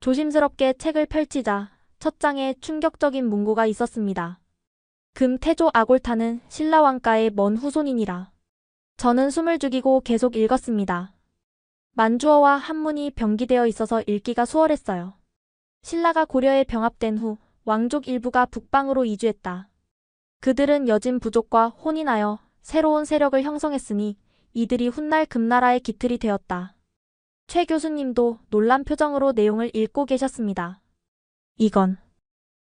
B: 조심스럽게 책을 펼치자 첫 장에 충격적인 문구가 있었습니다. 금 태조 아골타는 신라왕가의 먼 후손이니라. 저는 숨을 죽이고 계속 읽었습니다. 만주어와 한문이 병기되어 있어서 읽기가 수월했어요. 신라가 고려에 병합된 후 왕족 일부가 북방으로 이주했다. 그들은 여진 부족과 혼인하여 새로운 세력을 형성했으니 이들이 훗날 금나라의 기틀이 되었다. 최 교수님도 놀란 표정으로 내용을 읽고 계셨습니다. 이건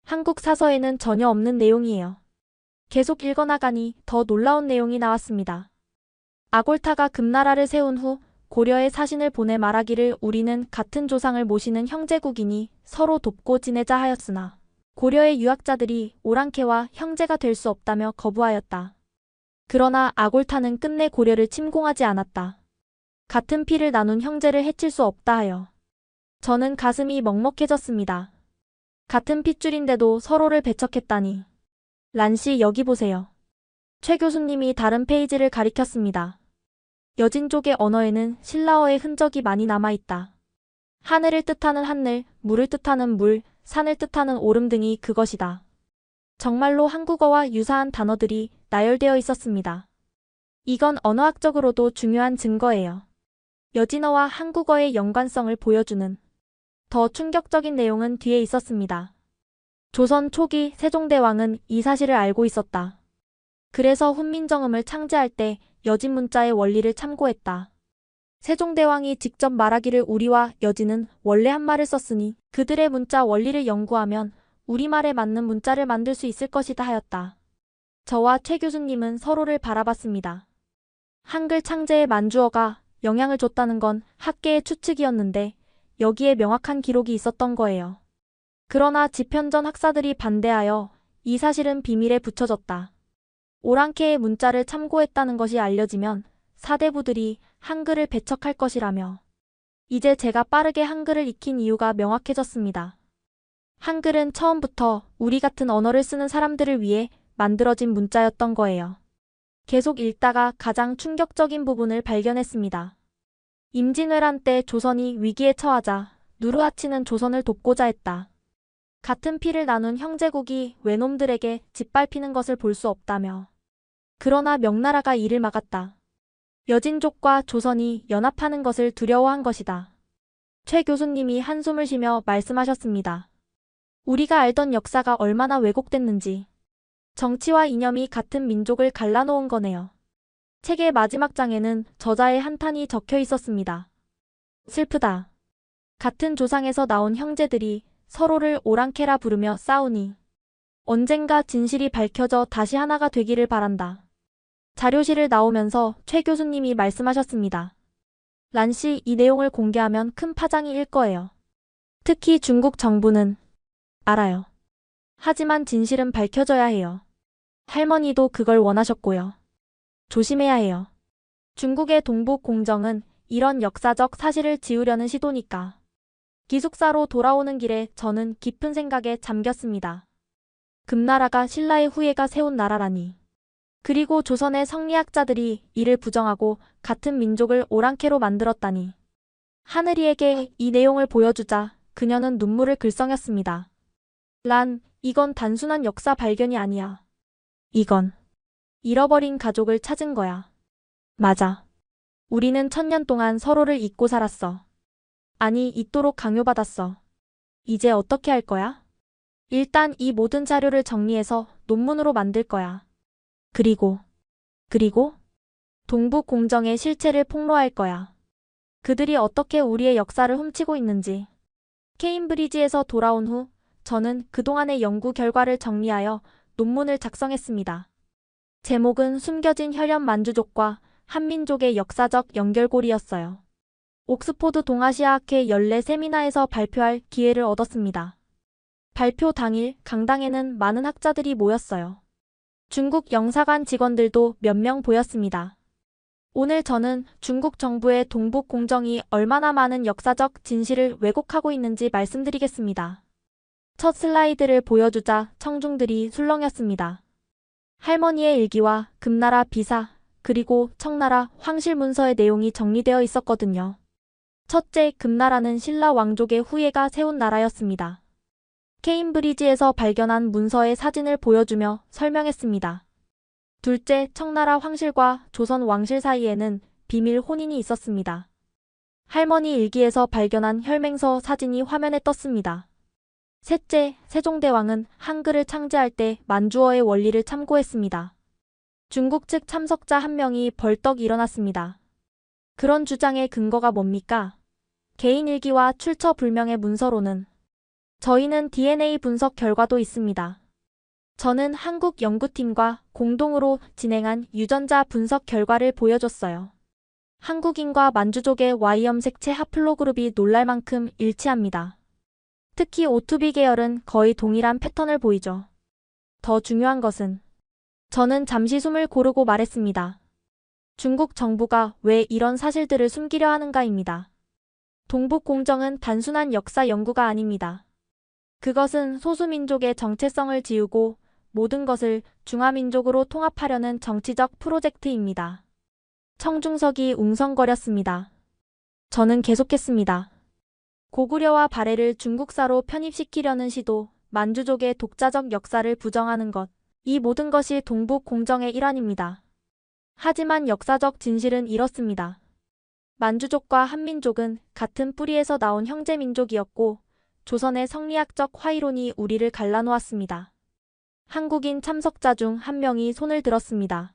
B: 한국 사서에는 전혀 없는 내용이에요. 계속 읽어나가니 더 놀라운 내용이 나왔습니다. 아골타가 금나라를 세운 후 고려에 사신을 보내 말하기를 우리는 같은 조상을 모시는 형제국이니 서로 돕고 지내자 하였으나 고려의 유학자들이 오랑캐와 형제가 될 수 없다며 거부하였다. 그러나 아골타는 끝내 고려를 침공하지 않았다. 같은 피를 나눈 형제를 해칠 수 없다 하여. 저는 가슴이 먹먹해졌습니다. 같은 핏줄인데도 서로를 배척했다니. 란씨 여기 보세요. 최 교수님이 다른 페이지를 가리켰습니다. 여진족의 언어에는 신라어의 흔적이 많이 남아있다. 하늘을 뜻하는 하늘, 물을 뜻하는 물, 산을 뜻하는 오름 등이 그것이다. 정말로 한국어와 유사한 단어들이 나열되어 있었습니다. 이건 언어학적으로도 중요한 증거예요. 여진어와 한국어의 연관성을 보여주는 더 충격적인 내용은 뒤에 있었습니다. 조선 초기 세종대왕은 이 사실을 알고 있었다. 그래서 훈민정음을 창제할 때 여진 문자의 원리를 참고했다. 세종대왕이 직접 말하기를 우리와 여진은 원래 한말을 썼으니 그들의 문자 원리를 연구하면 우리말에 맞는 문자를 만들 수 있을 것이다 하였다. 저와 최 교수님은 서로를 바라봤습니다. 한글 창제에 만주어가 영향을 줬다는 건 학계의 추측이었는데 여기에 명확한 기록이 있었던 거예요. 그러나 집현전 학사들이 반대하여 이 사실은 비밀에 붙여졌다. 오랑캐의 문자를 참고했다는 것이 알려지면 사대부들이 한글을 배척할 것이라며. 이제 제가 빠르게 한글을 익힌 이유가 명확해졌습니다. 한글은 처음부터 우리 같은 언어를 쓰는 사람들을 위해 만들어진 문자였던 거예요. 계속 읽다가 가장 충격적인 부분을 발견했습니다. 임진왜란 때 조선이 위기에 처하자 누르하치는 조선을 돕고자 했다. 같은 피를 나눈 형제국이 외놈들에게 짓밟히는 것을 볼 수 없다며. 그러나 명나라가 이를 막았다. 여진족과 조선이 연합하는 것을 두려워한 것이다. 최 교수님이 한숨을 쉬며 말씀하셨습니다. 우리가 알던 역사가 얼마나 왜곡됐는지. 정치와 이념이 같은 민족을 갈라놓은 거네요. 책의 마지막 장에는 저자의 한탄이 적혀 있었습니다. 슬프다. 같은 조상에서 나온 형제들이 서로를 오랑캐라 부르며 싸우니 언젠가 진실이 밝혀져 다시 하나가 되기를 바란다. 자료실을 나오면서 최 교수님이 말씀하셨습니다. 란씨 이 내용을 공개하면 큰 파장이 일 거예요. 특히 중국 정부는 알아요. 하지만 진실은 밝혀져야 해요. 할머니도 그걸 원하셨고요. 조심해야 해요. 중국의 동북 공정은 이런 역사적 사실을 지우려는 시도니까. 기숙사로 돌아오는 길에 저는 깊은 생각에 잠겼습니다. 금나라가 신라의 후예가 세운 나라라니. 그리고 조선의 성리학자들이 이를 부정하고 같은 민족을 오랑캐로 만들었다니. 하늘이에게 이 내용을 보여주자 그녀는 눈물을 글썽였습니다. 란, 이건 단순한 역사 발견이 아니야. 이건 잃어버린 가족을 찾은 거야. 맞아. 우리는 1000년 동안 서로를 잊고 살았어. 아니, 잊도록 강요받았어. 이제 어떻게 할 거야? 일단 이 모든 자료를 정리해서 논문으로 만들 거야. 그리고 동북 공정의 실체를 폭로할 거야. 그들이 어떻게 우리의 역사를 훔치고 있는지. 케임브리지에서 돌아온 후 저는 그동안의 연구 결과를 정리하여 논문을 작성했습니다. 제목은 숨겨진 혈연 만주족과 한민족의 역사적 연결고리였어요. 옥스포드 동아시아학회 연례 세미나에서 발표할 기회를 얻었습니다. 발표 당일 강당에는 많은 학자들이 모였어요. 중국 영사관 직원들도 몇 명 보였습니다. 오늘 저는 중국 정부의 동북 공정이 얼마나 많은 역사적 진실을 왜곡하고 있는지 말씀드리겠습니다. 첫 슬라이드를 보여주자 청중들이 술렁였습니다. 할머니의 일기와 금나라 비사, 그리고 청나라 황실 문서의 내용이 정리되어 있었거든요. 첫째, 금나라는 신라 왕족의 후예가 세운 나라였습니다. 케임브리지에서 발견한 문서의 사진을 보여주며 설명했습니다. 둘째, 청나라 황실과 조선 왕실 사이에는 비밀 혼인이 있었습니다. 할머니 일기에서 발견한 혈맹서 사진이 화면에 떴습니다. 셋째, 세종대왕은 한글을 창제할 때 만주어의 원리를 참고했습니다. 중국 측 참석자 한 명이 벌떡 일어났습니다. 그런 주장의 근거가 뭡니까? 개인 일기와 출처 불명의 문서로는 저희는 DNA 분석 결과도 있습니다. 저는 한국 연구팀과 공동으로 진행한 유전자 분석 결과를 보여줬어요. 한국인과 만주족의 Y염색체 하플로그룹이 놀랄 만큼 일치합니다. 특히 O2B 계열은 거의 동일한 패턴을 보이죠. 더 중요한 것은 저는 잠시 숨을 고르고 말했습니다. 중국 정부가 왜 이런 사실들을 숨기려 하는가입니다. 동북 공정은 단순한 역사 연구가 아닙니다. 그것은 소수민족의 정체성을 지우고 모든 것을 중화민족으로 통합하려는 정치적 프로젝트입니다. 청중석이 웅성거렸습니다. 저는 계속했습니다. 고구려와 발해를 중국사로 편입시키려는 시도, 만주족의 독자적 역사를 부정하는 것, 이 모든 것이 동북 공정의 일환입니다. 하지만 역사적 진실은 이렇습니다. 만주족과 한민족은 같은 뿌리에서 나온 형제민족이었고 조선의 성리학적 화이론이 우리를 갈라놓았습니다. 한국인 참석자 중 한 명이 손을 들었습니다.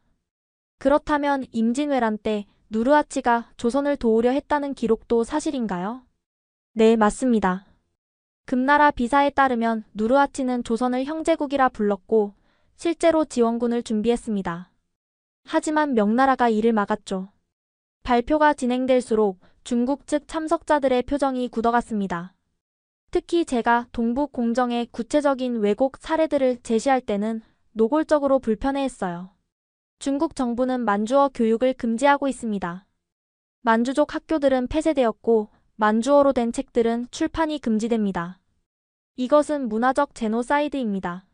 B: 그렇다면 임진왜란 때 누르하치가 조선을 도우려 했다는 기록도 사실인가요? 네, 맞습니다. 금나라 비사에 따르면 누르하치는 조선을 형제국이라 불렀고 실제로 지원군을 준비했습니다. 하지만 명나라가 이를 막았죠. 발표가 진행될수록 중국 측 참석자들의 표정이 굳어갔습니다. 특히 제가 동북 공정의 구체적인 왜곡 사례들을 제시할 때는 노골적으로 불편해했어요. 중국 정부는 만주어 교육을 금지하고 있습니다. 만주족 학교들은 폐쇄되었고 만주어로 된 책들은 출판이 금지됩니다. 이것은 문화적 제노사이드입니다.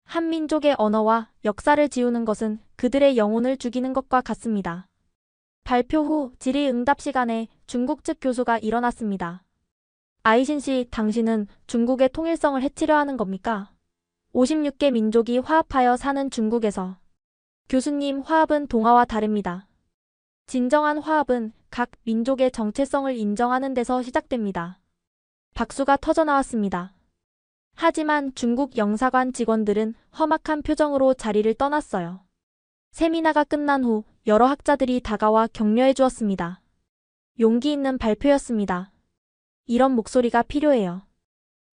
B: 한민족의 언어와 역사를 지우는 것은 그들의 영혼을 죽이는 것과 같습니다. 발표 후 질의응답 시간에 중국 측 교수가 일어났습니다. 아이신 씨, 당신은 중국의 통일성을 해치려 하는 겁니까? 56개 민족이 화합하여 사는 중국에서. 교수님, 화합은 동화와 다릅니다. 진정한 화합은 각 민족의 정체성을 인정하는 데서 시작됩니다. 박수가 터져나왔습니다. 하지만 중국 영사관 직원들은 험악한 표정으로 자리를 떠났어요. 세미나가 끝난 후 여러 학자들이 다가와 격려해 주었습니다. 용기 있는 발표였습니다. 이런 목소리가 필요해요.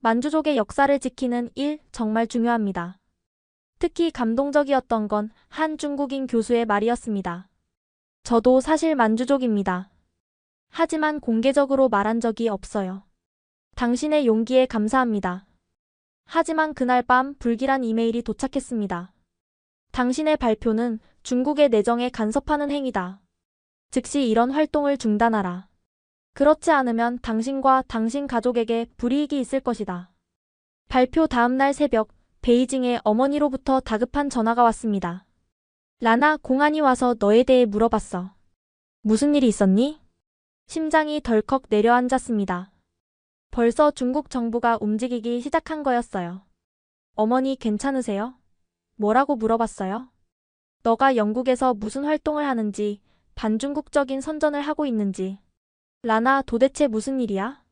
B: 만주족의 역사를 지키는 일 정말 중요합니다. 특히 감동적이었던 건 한 중국인 교수의 말이었습니다. 저도 사실 만주족입니다. 하지만 공개적으로 말한 적이 없어요. 당신의 용기에 감사합니다. 하지만 그날 밤 불길한 이메일이 도착했습니다. 당신의 발표는 중국의 내정에 간섭하는 행위다. 즉시 이런 활동을 중단하라. 그렇지 않으면 당신과 당신 가족에게 불이익이 있을 것이다. 발표 다음날 새벽, 베이징의 어머니로부터 다급한 전화가 왔습니다. 라나, 공안이 와서 너에 대해 물어봤어. 무슨 일이 있었니? 심장이 덜컥 내려앉았습니다. 벌써 중국 정부가 움직이기 시작한 거였어요. 어머니 괜찮으세요? 뭐라고 물어봤어요? 너가 영국에서 무슨 활동을 하는지, 반중국적인 선전을 하고 있는지. 라나, 도대체 무슨 일이야?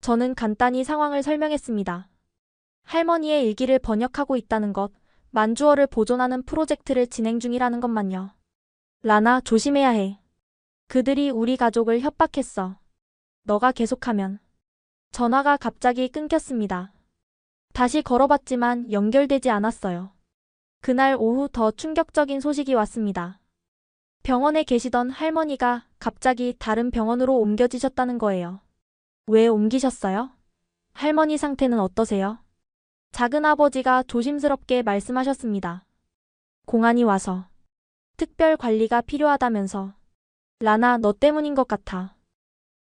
B: 저는 간단히 상황을 설명했습니다. 할머니의 일기를 번역하고 있다는 것, 만주어를 보존하는 프로젝트를 진행 중이라는 것만요. 라나, 조심해야 해. 그들이 우리 가족을 협박했어. 너가 계속하면. 전화가 갑자기 끊겼습니다. 다시 걸어봤지만 연결되지 않았어요. 그날 오후 더 충격적인 소식이 왔습니다. 병원에 계시던 할머니가 갑자기 다른 병원으로 옮겨지셨다는 거예요. 왜 옮기셨어요? 할머니 상태는 어떠세요? 작은 아버지가 조심스럽게 말씀하셨습니다. 공안이 와서 특별 관리가 필요하다면서. 라나, 너 때문인 것 같아.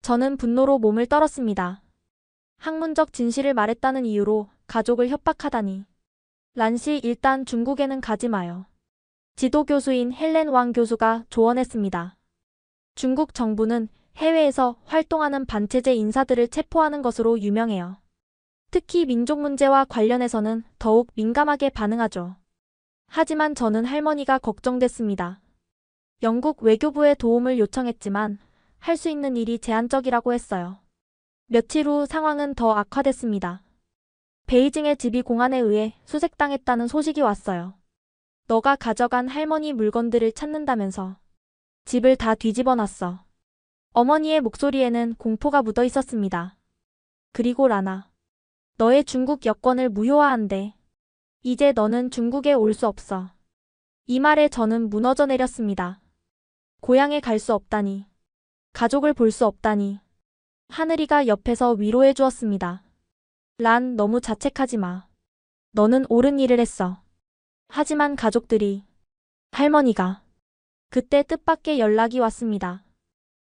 B: 저는 분노로 몸을 떨었습니다. 학문적 진실을 말했다는 이유로 가족을 협박하다니. 란씨, 일단 중국에는 가지 마요. 지도교수인 헬렌 왕 교수가 조언했습니다. 중국 정부는 해외에서 활동하는 반체제 인사들을 체포하는 것으로 유명해요. 특히 민족 문제와 관련해서는 더욱 민감하게 반응하죠. 하지만 저는 할머니가 걱정됐습니다. 영국 외교부에 도움을 요청했지만 할 수 있는 일이 제한적이라고 했어요. 며칠 후 상황은 더 악화됐습니다. 베이징의 집이 공안에 의해 수색당했다는 소식이 왔어요. 너가 가져간 할머니 물건들을 찾는다면서. 집을 다 뒤집어 놨어. 어머니의 목소리에는 공포가 묻어 있었습니다. 그리고 라나. 너의 중국 여권을 무효화한대. 이제 너는 중국에 올 수 없어. 이 말에 저는 무너져 내렸습니다. 고향에 갈 수 없다니. 가족을 볼 수 없다니. 하늘이가 옆에서 위로해 주었습니다. 란, 너무 자책하지 마. 너는 옳은 일을 했어. 하지만 가족들이. 할머니가. 그때 뜻밖의 연락이 왔습니다.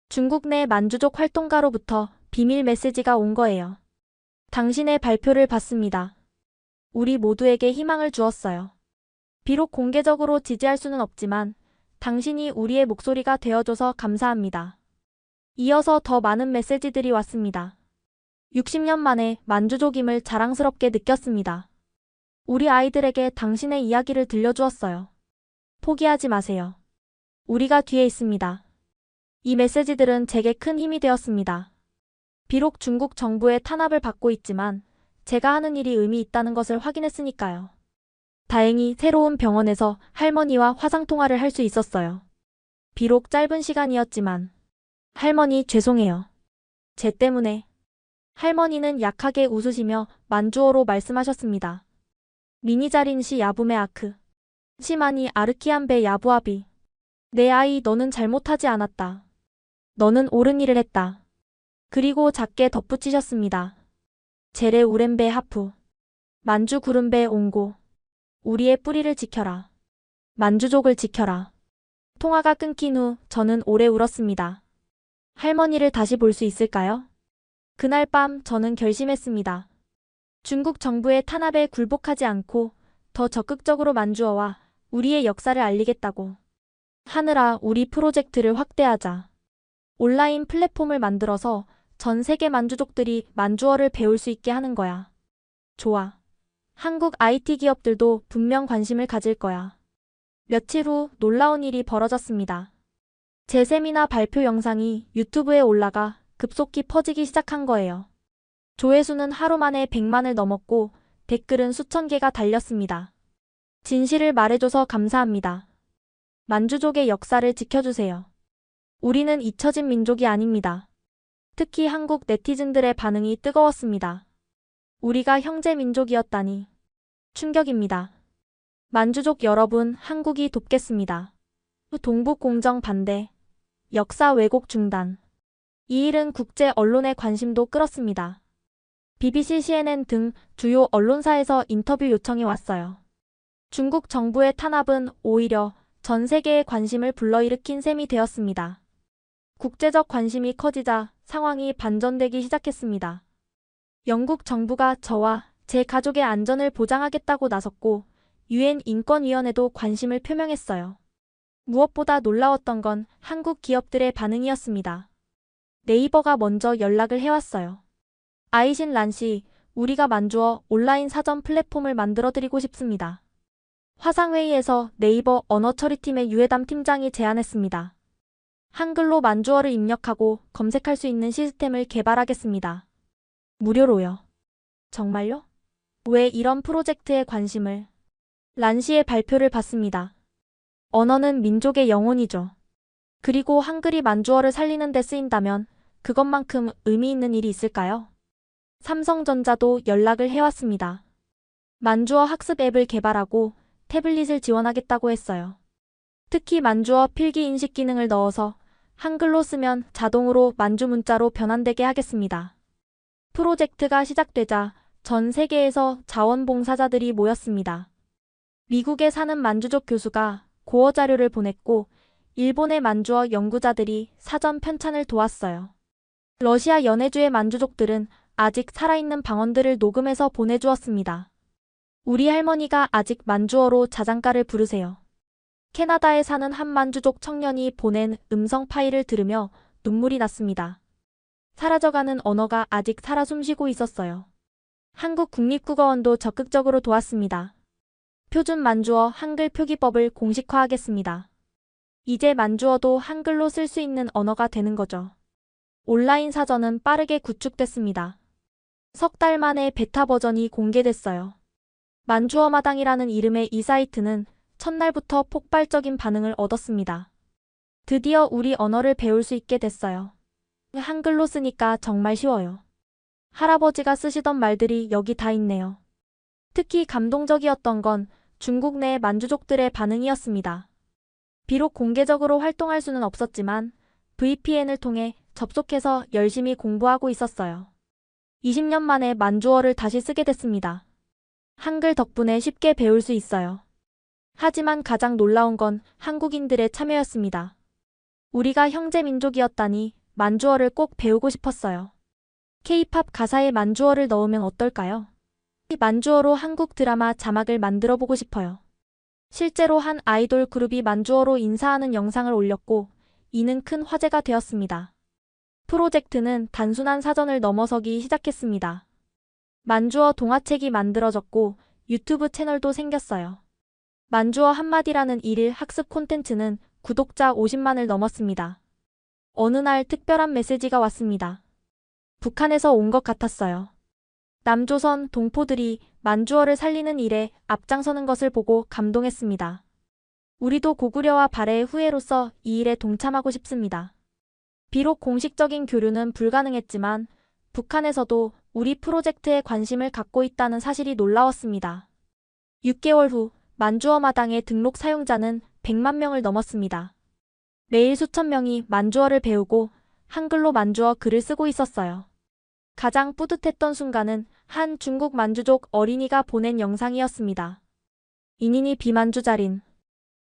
B: 중국 내 만주족 활동가로부터 비밀 메시지가 온 거예요. 당신의 발표를 봤습니다. 우리 모두에게 희망을 주었어요. 비록 공개적으로 지지할 수는 없지만 당신이 우리의 목소리가 되어줘서 감사합니다. 이어서 더 많은 메시지들이 왔습니다. 60년 만에 만주족임을 자랑스럽게 느꼈습니다. 우리 아이들에게 당신의 이야기를 들려주었어요. 포기하지 마세요. 우리가 뒤에 있습니다. 이 메시지들은 제게 큰 힘이 되었습니다. 비록 중국 정부의 탄압을 받고 있지만 제가 하는 일이 의미 있다는 것을 확인했으니까요. 다행히 새로운 병원에서 할머니와 화상통화를 할 수 있었어요. 비록 짧은 시간이었지만. 할머니, 죄송해요. 제 때문에. 할머니는 약하게 웃으시며 만주어로 말씀하셨습니다. 미니자린시 야부메 아크. 시마니 아르키안베 야부아비. 내 아이, 너는 잘못하지 않았다. 너는 옳은 일을 했다. 그리고 작게 덧붙이셨습니다. 제레 우렘베 하프. 만주 구름베 옹고. 우리의 뿌리를 지켜라. 만주족을 지켜라. 통화가 끊긴 후 저는 오래 울었습니다. 할머니를 다시 볼 수 있을까요? 그날 밤 저는 결심했습니다. 중국 정부의 탄압에 굴복하지 않고 더 적극적으로 만주어와 우리의 역사를 알리겠다고. 하늘아, 우리 프로젝트를 확대하자. 온라인 플랫폼을 만들어서 전 세계 만주족들이 만주어를 배울 수 있게 하는 거야. 좋아. 한국 IT 기업들도 분명 관심을 가질 거야. 며칠 후 놀라운 일이 벌어졌습니다. 제 세미나 발표 영상이 유튜브에 올라가 급속히 퍼지기 시작한 거예요. 조회수는 하루 만에 100만을 넘었고 댓글은 수천 개가 달렸습니다. 진실을 말해줘서 감사합니다. 만주족의 역사를 지켜주세요. 우리는 잊혀진 민족이 아닙니다. 특히 한국 네티즌들의 반응이 뜨거웠습니다. 우리가 형제 민족이었다니. 충격입니다. 만주족 여러분, 한국이 돕겠습니다. 동북 공정 반대. 역사 왜곡 중단. 이 일은 국제 언론의 관심도 끌었습니다. BBC, CNN 등 주요 언론사에서 인터뷰 요청이 왔어요. 중국 정부의 탄압은 오히려 전 세계의 관심을 불러일으킨 셈이 되었습니다. 국제적 관심이 커지자 상황이 반전되기 시작했습니다. 영국 정부가 저와 제 가족의 안전을 보장하겠다고 나섰고 유엔 인권위원회도 관심을 표명했어요. 무엇보다 놀라웠던 건 한국 기업들의 반응이었습니다. 네이버가 먼저 연락을 해왔어요. 아이신 란씨, 우리가 만주어 온라인 사전 플랫폼을 만들어드리고 싶습니다. 화상회의에서 네이버 언어처리팀의 유해담 팀장이 제안했습니다. 한글로 만주어를 입력하고 검색할 수 있는 시스템을 개발하겠습니다. 무료로요. 정말요? 왜 이런 프로젝트에 관심을? 란씨의 발표를 받습니다. 언어는 민족의 영혼이죠. 그리고 한글이 만주어를 살리는 데 쓰인다면 그것만큼 의미 있는 일이 있을까요? 삼성전자도 연락을 해왔습니다. 만주어 학습 앱을 개발하고 태블릿을 지원하겠다고 했어요. 특히 만주어 필기 인식 기능을 넣어서 한글로 쓰면 자동으로 만주 문자로 변환되게 하겠습니다. 프로젝트가 시작되자 전 세계에서 자원봉사자들이 모였습니다. 미국에 사는 만주족 교수가 고어 자료를 보냈고 일본의 만주어 연구자들이 사전 편찬을 도왔어요. 러시아 연해주의 만주족들은 아직 살아있는 방언들을 녹음해서 보내주었습니다. 우리 할머니가 아직 만주어로 자장가를 부르세요. 캐나다에 사는 한 만주족 청년이 보낸 음성 파일을 들으며 눈물이 났습니다. 사라져가는 언어가 아직 살아 숨쉬고 있었어요. 한국 국립국어원도 적극적으로 도왔습니다. 표준 만주어 한글 표기법을 공식화하겠습니다. 이제 만주어도 한글로 쓸 수 있는 언어가 되는 거죠. 온라인 사전은 빠르게 구축됐습니다. 석 달 만에 베타 버전이 공개됐어요. 만주어마당이라는 이름의 이 사이트는 첫날부터 폭발적인 반응을 얻었습니다. 드디어 우리 언어를 배울 수 있게 됐어요. 한글로 쓰니까 정말 쉬워요. 할아버지가 쓰시던 말들이 여기 다 있네요. 특히 감동적이었던 건 중국 내 만주족들의 반응이었습니다. 비록 공개적으로 활동할 수는 없었지만 VPN을 통해 접속해서 열심히 공부하고 있었어요. 20년 만에 만주어를 다시 쓰게 됐습니다. 한글 덕분에 쉽게 배울 수 있어요. 하지만 가장 놀라운 건 한국인들의 참여였습니다. 우리가 형제 민족이었다니 만주어를 꼭 배우고 싶었어요. K-팝 가사에 만주어를 넣으면 어떨까요? 만주어로 한국 드라마 자막을 만들어 보고 싶어요. 실제로 한 아이돌 그룹이 만주어로 인사하는 영상을 올렸고 이는 큰 화제가 되었습니다. 프로젝트는 단순한 사전을 넘어서기 시작했습니다. 만주어 동화책이 만들어졌고 유튜브 채널도 생겼어요. 만주어 한마디라는 일일 학습 콘텐츠는 구독자 50만을 넘었습니다. 어느 날 특별한 메시지가 왔습니다. 북한에서 온 것 같았어요. 남조선 동포들이 만주어를 살리는 일에 앞장서는 것을 보고 감동했습니다. 우리도 고구려와 발해의 후예로서 이 일에 동참하고 싶습니다. 비록 공식적인 교류는 불가능했지만 북한에서도 우리 프로젝트에 관심을 갖고 있다는 사실이 놀라웠습니다. 6개월 후 만주어 마당의 등록 사용자는 100만 명을 넘었습니다. 매일 수천 명이 만주어를 배우고 한글로 만주어 글을 쓰고 있었어요. 가장 뿌듯했던 순간은 한 중국 만주족 어린이가 보낸 영상이었습니다. 이니니 비만주자린.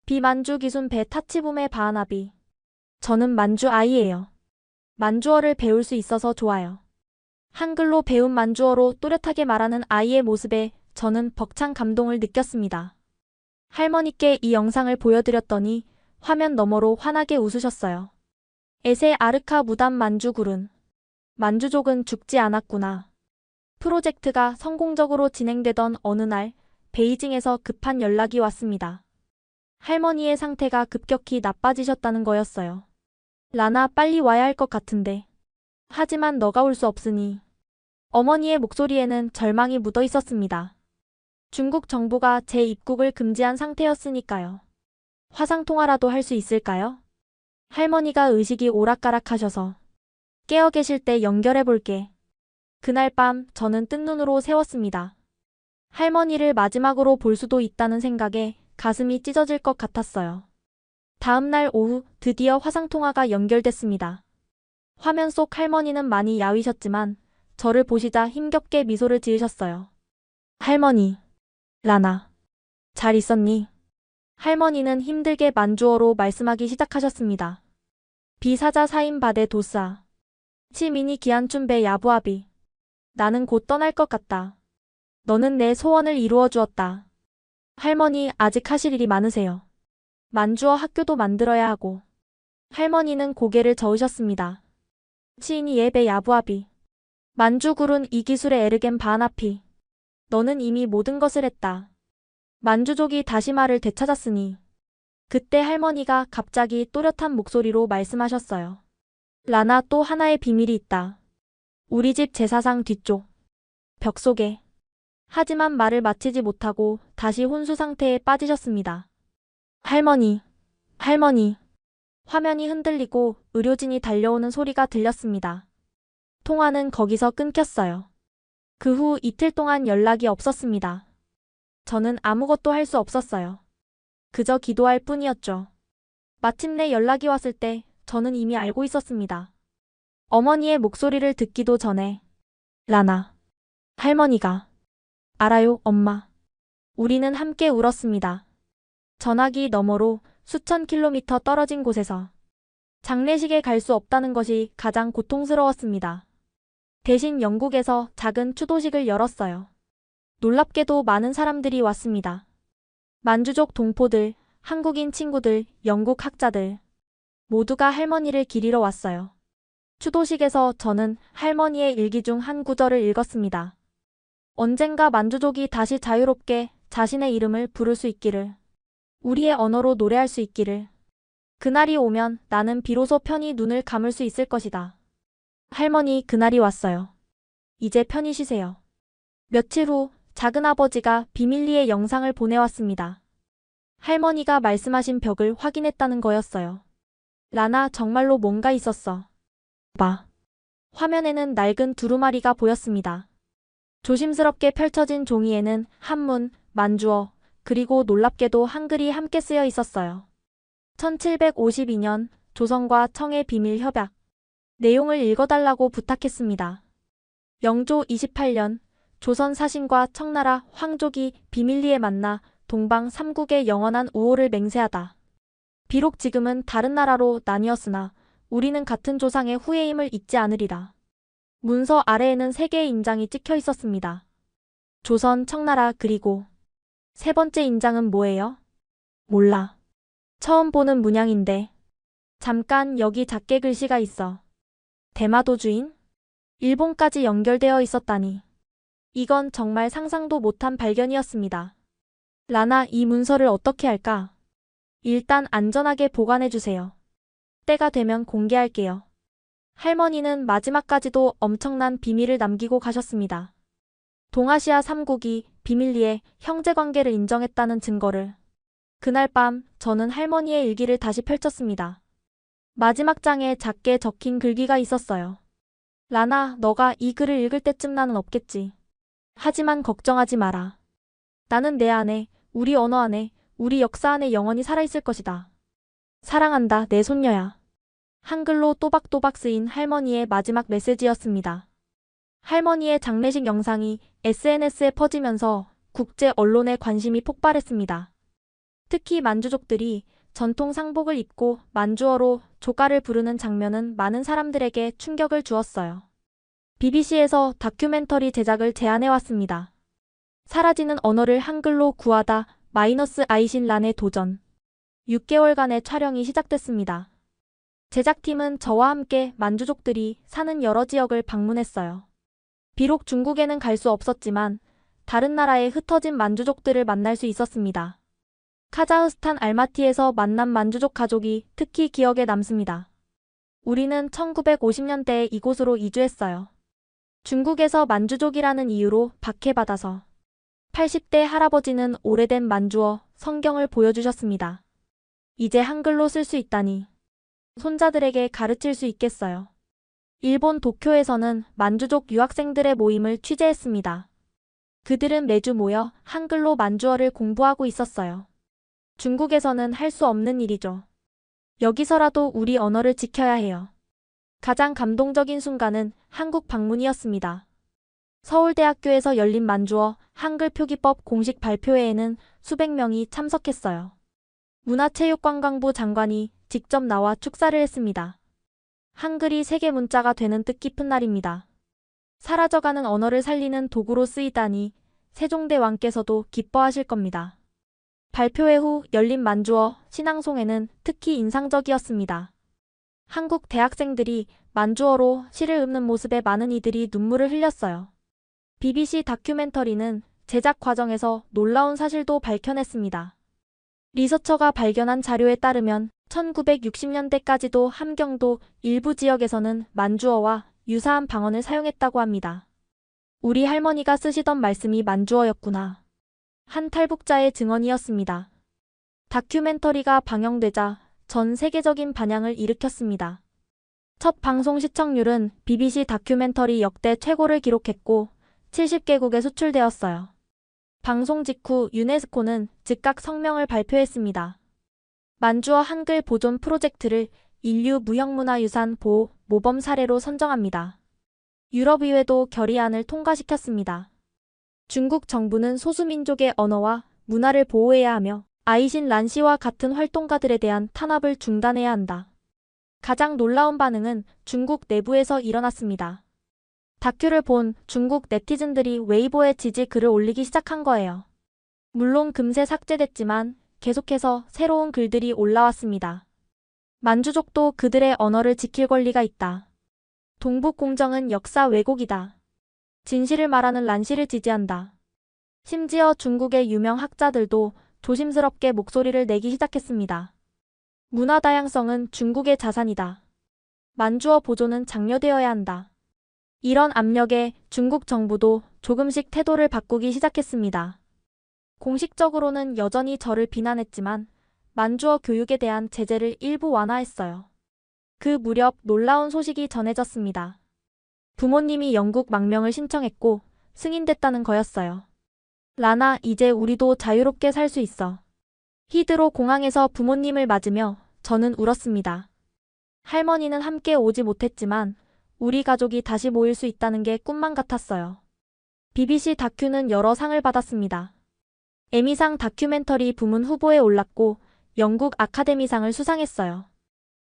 B: 비만주 기순 배 타치붐의 바하나비. 저는 만주 아이예요. 만주어를 배울 수 있어서 좋아요. 한글로 배운 만주어로 또렷하게 말하는 아이의 모습에 저는 벅찬 감동을 느꼈습니다. 할머니께 이 영상을 보여드렸더니 화면 너머로 환하게 웃으셨어요. 에세 아르카 무담 만주굴은. 만주족은 죽지 않았구나. 프로젝트가 성공적으로 진행되던 어느 날 베이징에서 급한 연락이 왔습니다. 할머니의 상태가 급격히 나빠지셨다는 거였어요. 라나 빨리 와야 할 것 같은데. 하지만 너가 올 수 없으니. 어머니의 목소리에는 절망이 묻어 있었습니다. 중국 정부가 제 입국을 금지한 상태였으니까요. 화상통화라도 할 수 있을까요? 할머니가 의식이 오락가락하셔서. 깨어 계실 때 연결해 볼게. 그날 밤 저는 뜬 눈으로 세웠습니다. 할머니를 마지막으로 볼 수도 있다는 생각에 가슴이 찢어질 것 같았어요. 다음 날 오후 드디어 화상통화가 연결됐습니다. 화면 속 할머니는 많이 야위셨지만 저를 보시자 힘겹게 미소를 지으셨어요. 할머니, 라나, 잘 있었니? 할머니는 힘들게 만주어로 말씀하기 시작하셨습니다. 비사자 사인 바데 도사. 치미니 기안춘배 야부아비. 나는 곧 떠날 것 같다. 너는 내 소원을 이루어 주었다. 할머니 아직 하실 일이 많으세요. 만주어 학교도 만들어야 하고. 할머니는 고개를 저으셨습니다. 치인이 예배 야부아비. 만주굴은 이 기술의 에르겐 바나피. 너는 이미 모든 것을 했다. 만주족이 다시 말을 되찾았으니. 그때 할머니가 갑자기 또렷한 목소리로 말씀하셨어요. 라나 또 하나의 비밀이 있다. 우리 집 제사상 뒤쪽. 벽 속에. 하지만 말을 마치지 못하고 다시 혼수 상태에 빠지셨습니다. 할머니, 할머니. 화면이 흔들리고 의료진이 달려오는 소리가 들렸습니다. 통화는 거기서 끊겼어요. 그 후 이틀 동안 연락이 없었습니다. 저는 아무것도 할 수 없었어요. 그저 기도할 뿐이었죠. 마침내 연락이 왔을 때 저는 이미 알고 있었습니다. 어머니의 목소리를 듣기도 전에 라나, 할머니가 알아요, 엄마. 우리는 함께 울었습니다. 전화기 너머로 수천 킬로미터 떨어진 곳에서 장례식에 갈 수 없다는 것이 가장 고통스러웠습니다. 대신 영국에서 작은 추도식을 열었어요. 놀랍게도 많은 사람들이 왔습니다. 만주족 동포들, 한국인 친구들, 영국 학자들 모두가 할머니를 기리러 왔어요. 추도식에서 저는 할머니의 일기 중 한 구절을 읽었습니다. 언젠가 만주족이 다시 자유롭게 자신의 이름을 부를 수 있기를, 우리의 언어로 노래할 수 있기를, 그날이 오면 나는 비로소 편히 눈을 감을 수 있을 것이다. 할머니, 그날이 왔어요. 이제 편히 쉬세요. 며칠 후 작은아버지가 비밀리에 영상을 보내왔습니다. 할머니가 말씀하신 벽을 확인했다는 거였어요. 라나, 정말로 뭔가 있었어. 봐. 화면에는 낡은 두루마리가 보였습니다. 조심스럽게 펼쳐진 종이에는 한문, 만주어, 그리고 놀랍게도 한글이 함께 쓰여 있었어요. 1752년 조선과 청의 비밀 협약. 내용을 읽어달라고 부탁했습니다. 영조 28년 조선 사신과 청나라 황족이 비밀리에 만나 동방 삼국의 영원한 우호를 맹세하다. 비록 지금은 다른 나라로 나뉘었으나 우리는 같은 조상의 후예임을 잊지 않으리라. 문서 아래에는 3개의 인장이 찍혀 있었습니다. 조선, 청나라, 그리고 세 번째 인장은 뭐예요? 몰라. 처음 보는 문양인데. 잠깐, 여기 작게 글씨가 있어. 대마도 주인? 일본까지 연결되어 있었다니. 이건 정말 상상도 못한 발견이었습니다. 라나, 이 문서를 어떻게 할까? 일단 안전하게 보관해주세요. 때가 되면 공개할게요. 할머니는 마지막까지도 엄청난 비밀을 남기고 가셨습니다. 동아시아 3국이 비밀리에 형제관계를 인정했다는 증거를. 그날 밤 저는 할머니의 일기를 다시 펼쳤습니다. 마지막 장에 작게 적힌 글귀가 있었어요. 라나, 너가 이 글을 읽을 때쯤 나는 없겠지. 하지만 걱정하지 마라. 나는 내 안에, 우리 언어 안에, 우리 역사 안에 영원히 살아있을 것이다. 사랑한다, 내 손녀야. 한글로 또박또박 쓰인 할머니의 마지막 메시지였습니다. 할머니의 장례식 영상이 SNS에 퍼지면서 국제 언론의 관심이 폭발했습니다. 특히 만주족들이 전통 상복을 입고 만주어로 조가를 부르는 장면은 많은 사람들에게 충격을 주었어요. BBC에서 다큐멘터리 제작을 제안해왔습니다. 사라지는 언어를 한글로 구하다 -아이신란의 도전. 6개월간의 촬영이 시작됐습니다. 제작팀은 저와 함께 만주족들이 사는 여러 지역을 방문했어요. 비록 중국에는 갈 수 없었지만 다른 나라의 흩어진 만주족들을 만날 수 있었습니다. 카자흐스탄 알마티에서 만난 만주족 가족이 특히 기억에 남습니다. 우리는 1950년대에 이곳으로 이주했어요. 중국에서 만주족이라는 이유로 박해받아서. 80대 할아버지는 오래된 만주어 성경을 보여주셨습니다. 이제 한글로 쓸 수 있다니. 손자들에게 가르칠 수 있겠어요. 일본 도쿄에서는 만주족 유학생들의 모임을 취재했습니다. 그들은 매주 모여 한글로 만주어를 공부하고 있었어요. 중국에서는 할 수 없는 일이죠. 여기서라도 우리 언어를 지켜야 해요. 가장 감동적인 순간은 한국 방문이었습니다. 서울대학교에서 열린 만주어 한글 표기법 공식 발표회에는 수백 명이 참석했어요. 문화체육관광부 장관이 직접 나와 축사를 했습니다. 한글이 세계 문자가 되는 뜻깊은 날입니다. 사라져가는 언어를 살리는 도구로 쓰이다니 세종대 왕께서도 기뻐하실 겁니다. 발표회 후 열린 만주어 신앙송에는 특히 인상적이었습니다. 한국 대학생들이 만주어로 시를 읊는 모습에 많은 이들이 눈물을 흘렸어요. BBC 다큐멘터리는 제작 과정에서 놀라운 사실도 밝혀냈습니다. 리서처가 발견한 자료에 따르면 1960년대까지도 함경도 일부 지역에서는 만주어와 유사한 방언을 사용했다고 합니다. 우리 할머니가 쓰시던 말씀이 만주어였구나. 한 탈북자의 증언이었습니다. 다큐멘터리가 방영되자 전 세계적인 반향을 일으켰습니다. 첫 방송 시청률은 BBC 다큐멘터리 역대 최고를 기록했고 70개국에 수출되었어요. 방송 직후 유네스코는 즉각 성명을 발표했습니다. 만주어 한글 보존 프로젝트를 인류 무형문화유산 보호 모범 사례로 선정합니다. 유럽의회도 결의안을 통과시켰습니다. 중국 정부는 소수민족의 언어와 문화를 보호해야 하며 아이신 란씨와 같은 활동가들에 대한 탄압을 중단해야 한다. 가장 놀라운 반응은 중국 내부에서 일어났습니다. 다큐를 본 중국 네티즌들이 웨이보에 지지 글을 올리기 시작한 거예요. 물론 금세 삭제됐지만 계속해서 새로운 글들이 올라왔습니다. 만주족도 그들의 언어를 지킬 권리가 있다. 동북공정은 역사 왜곡이다. 진실을 말하는 란씨를 지지한다. 심지어 중국의 유명 학자들도 조심스럽게 목소리를 내기 시작했습니다. 문화 다양성은 중국의 자산이다. 만주어 보존은 장려되어야 한다. 이런 압력에 중국 정부도 조금씩 태도를 바꾸기 시작했습니다. 공식적으로는 여전히 저를 비난했지만 만주어 교육에 대한 제재를 일부 완화했어요. 그 무렵 놀라운 소식이 전해졌습니다. 부모님이 영국 망명을 신청했고 승인됐다는 거였어요. 라나, 이제 우리도 자유롭게 살 수 있어. 히드로 공항에서 부모님을 맞으며 저는 울었습니다. 할머니는 함께 오지 못했지만 우리 가족이 다시 모일 수 있다는 게 꿈만 같았어요. BBC 다큐는 여러 상을 받았습니다. 에미상 다큐멘터리 부문 후보에 올랐고 영국 아카데미상을 수상했어요.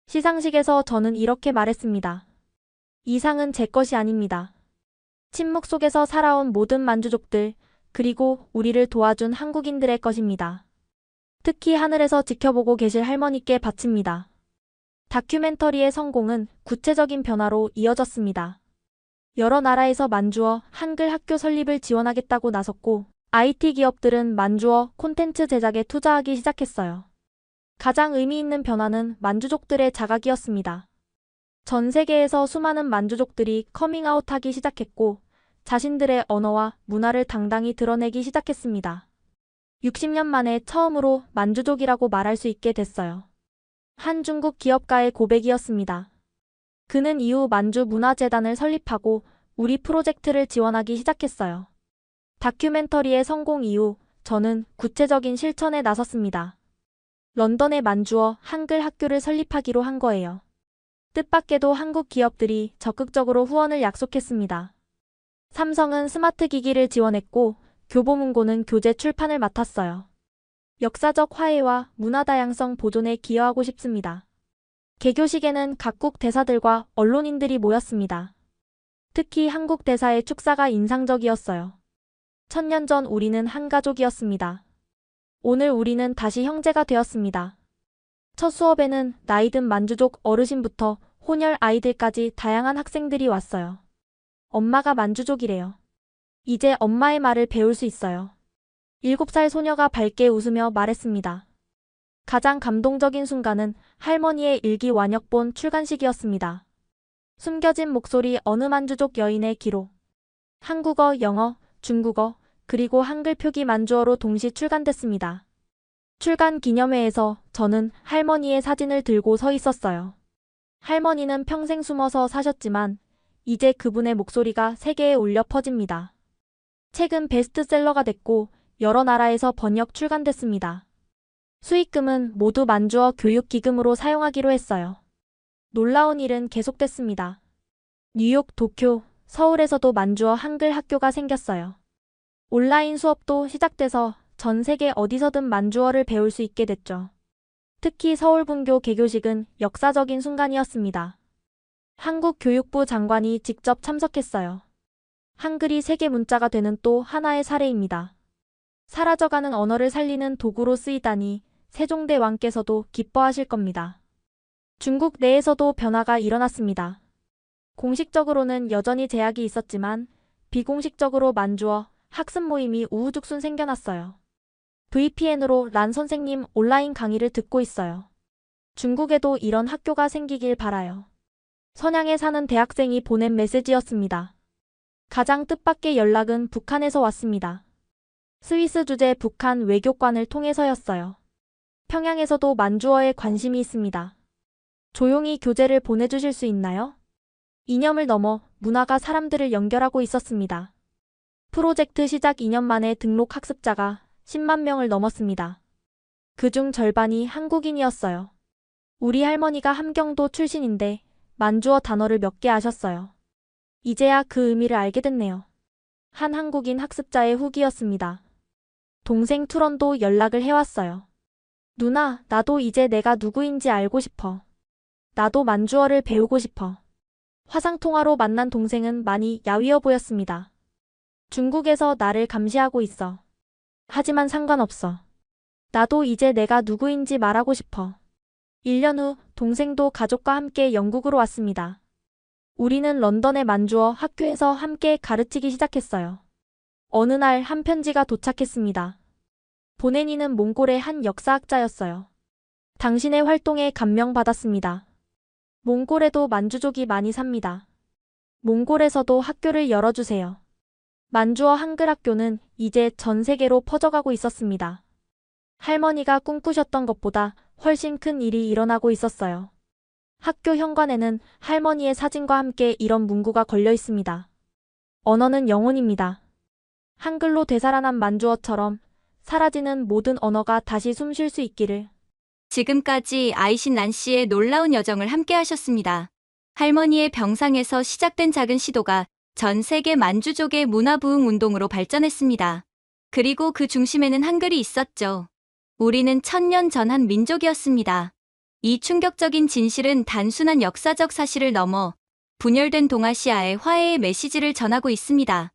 B: 시상식에서 저는 이렇게 말했습니다. 이 상은 제 것이 아닙니다. 침묵 속에서 살아온 모든 만주족들, 그리고 우리를 도와준 한국인들의 것입니다. 특히 하늘에서 지켜보고 계실 할머니께 바칩니다. 다큐멘터리의 성공은 구체적인 변화로 이어졌습니다. 여러 나라에서 만주어 한글 학교 설립을 지원하겠다고 나섰고 IT 기업들은 만주어 콘텐츠 제작에 투자하기 시작했어요. 가장 의미 있는 변화는 만주족들의 자각이었습니다. 전 세계에서 수많은 만주족들이 커밍아웃하기 시작했고 자신들의 언어와 문화를 당당히 드러내기 시작했습니다. 60년 만에 처음으로 만주족이라고 말할 수 있게 됐어요. 한 중국 기업가의 고백이었습니다. 그는 이후 만주문화재단을 설립하고 우리 프로젝트를 지원하기 시작했어요. 다큐멘터리의 성공 이후 저는 구체적인 실천에 나섰습니다. 런던에 만주어 한글 학교를 설립하기로 한 거예요. 뜻밖에도 한국 기업들이 적극적으로 후원을 약속했습니다. 삼성은 스마트 기기를 지원했고 교보문고는 교재 출판을 맡았어요. 역사적 화해와 문화 다양성 보존에 기여하고 싶습니다. 개교식에는 각국 대사들과 언론인들이 모였습니다. 특히 한국 대사의 축사가 인상적이었어요. 1000년 전 우리는 한 가족이었습니다. 오늘 우리는 다시 형제가 되었습니다. 첫 수업에는 나이든 만주족 어르신부터 혼혈 아이들까지 다양한 학생들이 왔어요. 엄마가 만주족이래요. 이제 엄마의 말을 배울 수 있어요. 7살 소녀가 밝게 웃으며 말했습니다. 가장 감동적인 순간은 할머니의 일기 완역본 출간식이었습니다. 숨겨진 목소리 어느 만주족 여인의 기록. 한국어, 영어, 중국어, 그리고 한글 표기 만주어로 동시 출간됐습니다. 출간 기념회에서 저는 할머니의 사진을 들고 서 있었어요. 할머니는 평생 숨어서 사셨지만 이제 그분의 목소리가 세계에 울려 퍼집니다. 책은 베스트셀러가 됐고 여러 나라에서 번역 출간됐습니다. 수익금은 모두 만주어 교육기금으로 사용하기로 했어요. 놀라운 일은 계속됐습니다. 뉴욕, 도쿄, 서울에서도 만주어 한글 학교가 생겼어요. 온라인 수업도 시작돼서 전 세계 어디서든 만주어를 배울 수 있게 됐죠. 특히 서울분교 개교식은 역사적인 순간이었습니다. 한국 교육부 장관이 직접 참석했어요. 한글이 세계 문자가 되는 또 하나의 사례입니다. 사라져가는 언어를 살리는 도구로 쓰이다니 세종대 왕께서도 기뻐하실 겁니다. 중국 내에서도 변화가 일어났습니다. 공식적으로는 여전히 제약이 있었지만 비공식적으로 만주어 학습 모임이 우후죽순 생겨났어요. VPN으로 란 선생님 온라인 강의를 듣고 있어요. 중국에도 이런 학교가 생기길 바라요. 선양에 사는 대학생이 보낸 메시지였습니다. 가장 뜻밖의 연락은 북한에서 왔습니다. 스위스 주재 북한 외교관을 통해서였어요. 평양에서도 만주어에 관심이 있습니다. 조용히 교재를 보내주실 수 있나요? 이념을 넘어 문화가 사람들을 연결하고 있었습니다. 프로젝트 시작 2년 만에 등록 학습자가 10만 명을 넘었습니다. 그중 절반이 한국인이었어요. 우리 할머니가 함경도 출신인데 만주어 단어를 몇 개 아셨어요. 이제야 그 의미를 알게 됐네요. 한 한국인 학습자의 후기였습니다. 동생 투런도 연락을 해왔어요. 누나, 나도 이제 내가 누구인지 알고 싶어. 나도 만주어를 배우고 싶어. 화상통화로 만난 동생은 많이 야위어 보였습니다. 중국에서 나를 감시하고 있어. 하지만 상관없어. 나도 이제 내가 누구인지 말하고 싶어. 1년 후 동생도 가족과 함께 영국으로 왔습니다. 우리는 런던의 만주어 학교에서 함께 가르치기 시작했어요. 어느 날 한 편지가 도착했습니다. 보낸 이는 몽골의 한 역사학자였어요. 당신의 활동에 감명받았습니다. 몽골에도 만주족이 많이 삽니다. 몽골에서도 학교를 열어주세요. 만주어 한글 학교는 이제 전 세계로 퍼져가고 있었습니다. 할머니가 꿈꾸셨던 것보다 훨씬 큰 일이 일어나고 있었어요. 학교 현관에는 할머니의 사진과 함께 이런 문구가 걸려 있습니다. 언어는 영혼입니다. 한글로 되살아난 만주어처럼 사라지는 모든 언어가 다시 숨 쉴 수 있기를.
A: 지금까지 아이신 란씨의 놀라운 여정을 함께 하셨습니다. 할머니의 병상에서 시작된 작은 시도가 전 세계 만주족의 문화부흥 운동으로 발전했습니다. 그리고 그 중심에는 한글이 있었죠. 우리는 1000년 전 한 민족이었습니다. 이 충격적인 진실은 단순한 역사적 사실을 넘어 분열된 동아시아의 화해의 메시지를 전하고 있습니다.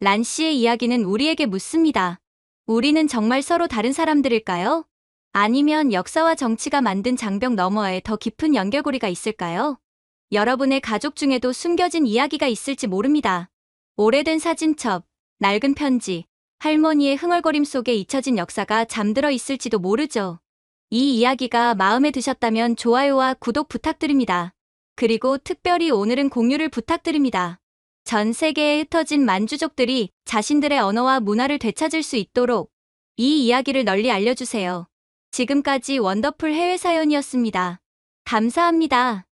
A: 란 씨의 이야기는 우리에게 묻습니다. 우리는 정말 서로 다른 사람들일까요? 아니면 역사와 정치가 만든 장벽 너머에 더 깊은 연결고리가 있을까요? 여러분의 가족 중에도 숨겨진 이야기가 있을지 모릅니다. 오래된 사진첩, 낡은 편지, 할머니의 흥얼거림 속에 잊혀진 역사가 잠들어 있을지도 모르죠. 이 이야기가 마음에 드셨다면 좋아요와 구독 부탁드립니다. 그리고 특별히 오늘은 공유를 부탁드립니다. 전 세계에 흩어진 만주족들이 자신들의 언어와 문화를 되찾을 수 있도록 이 이야기를 널리 알려주세요. 지금까지 원더풀 해외 사연이었습니다. 감사합니다.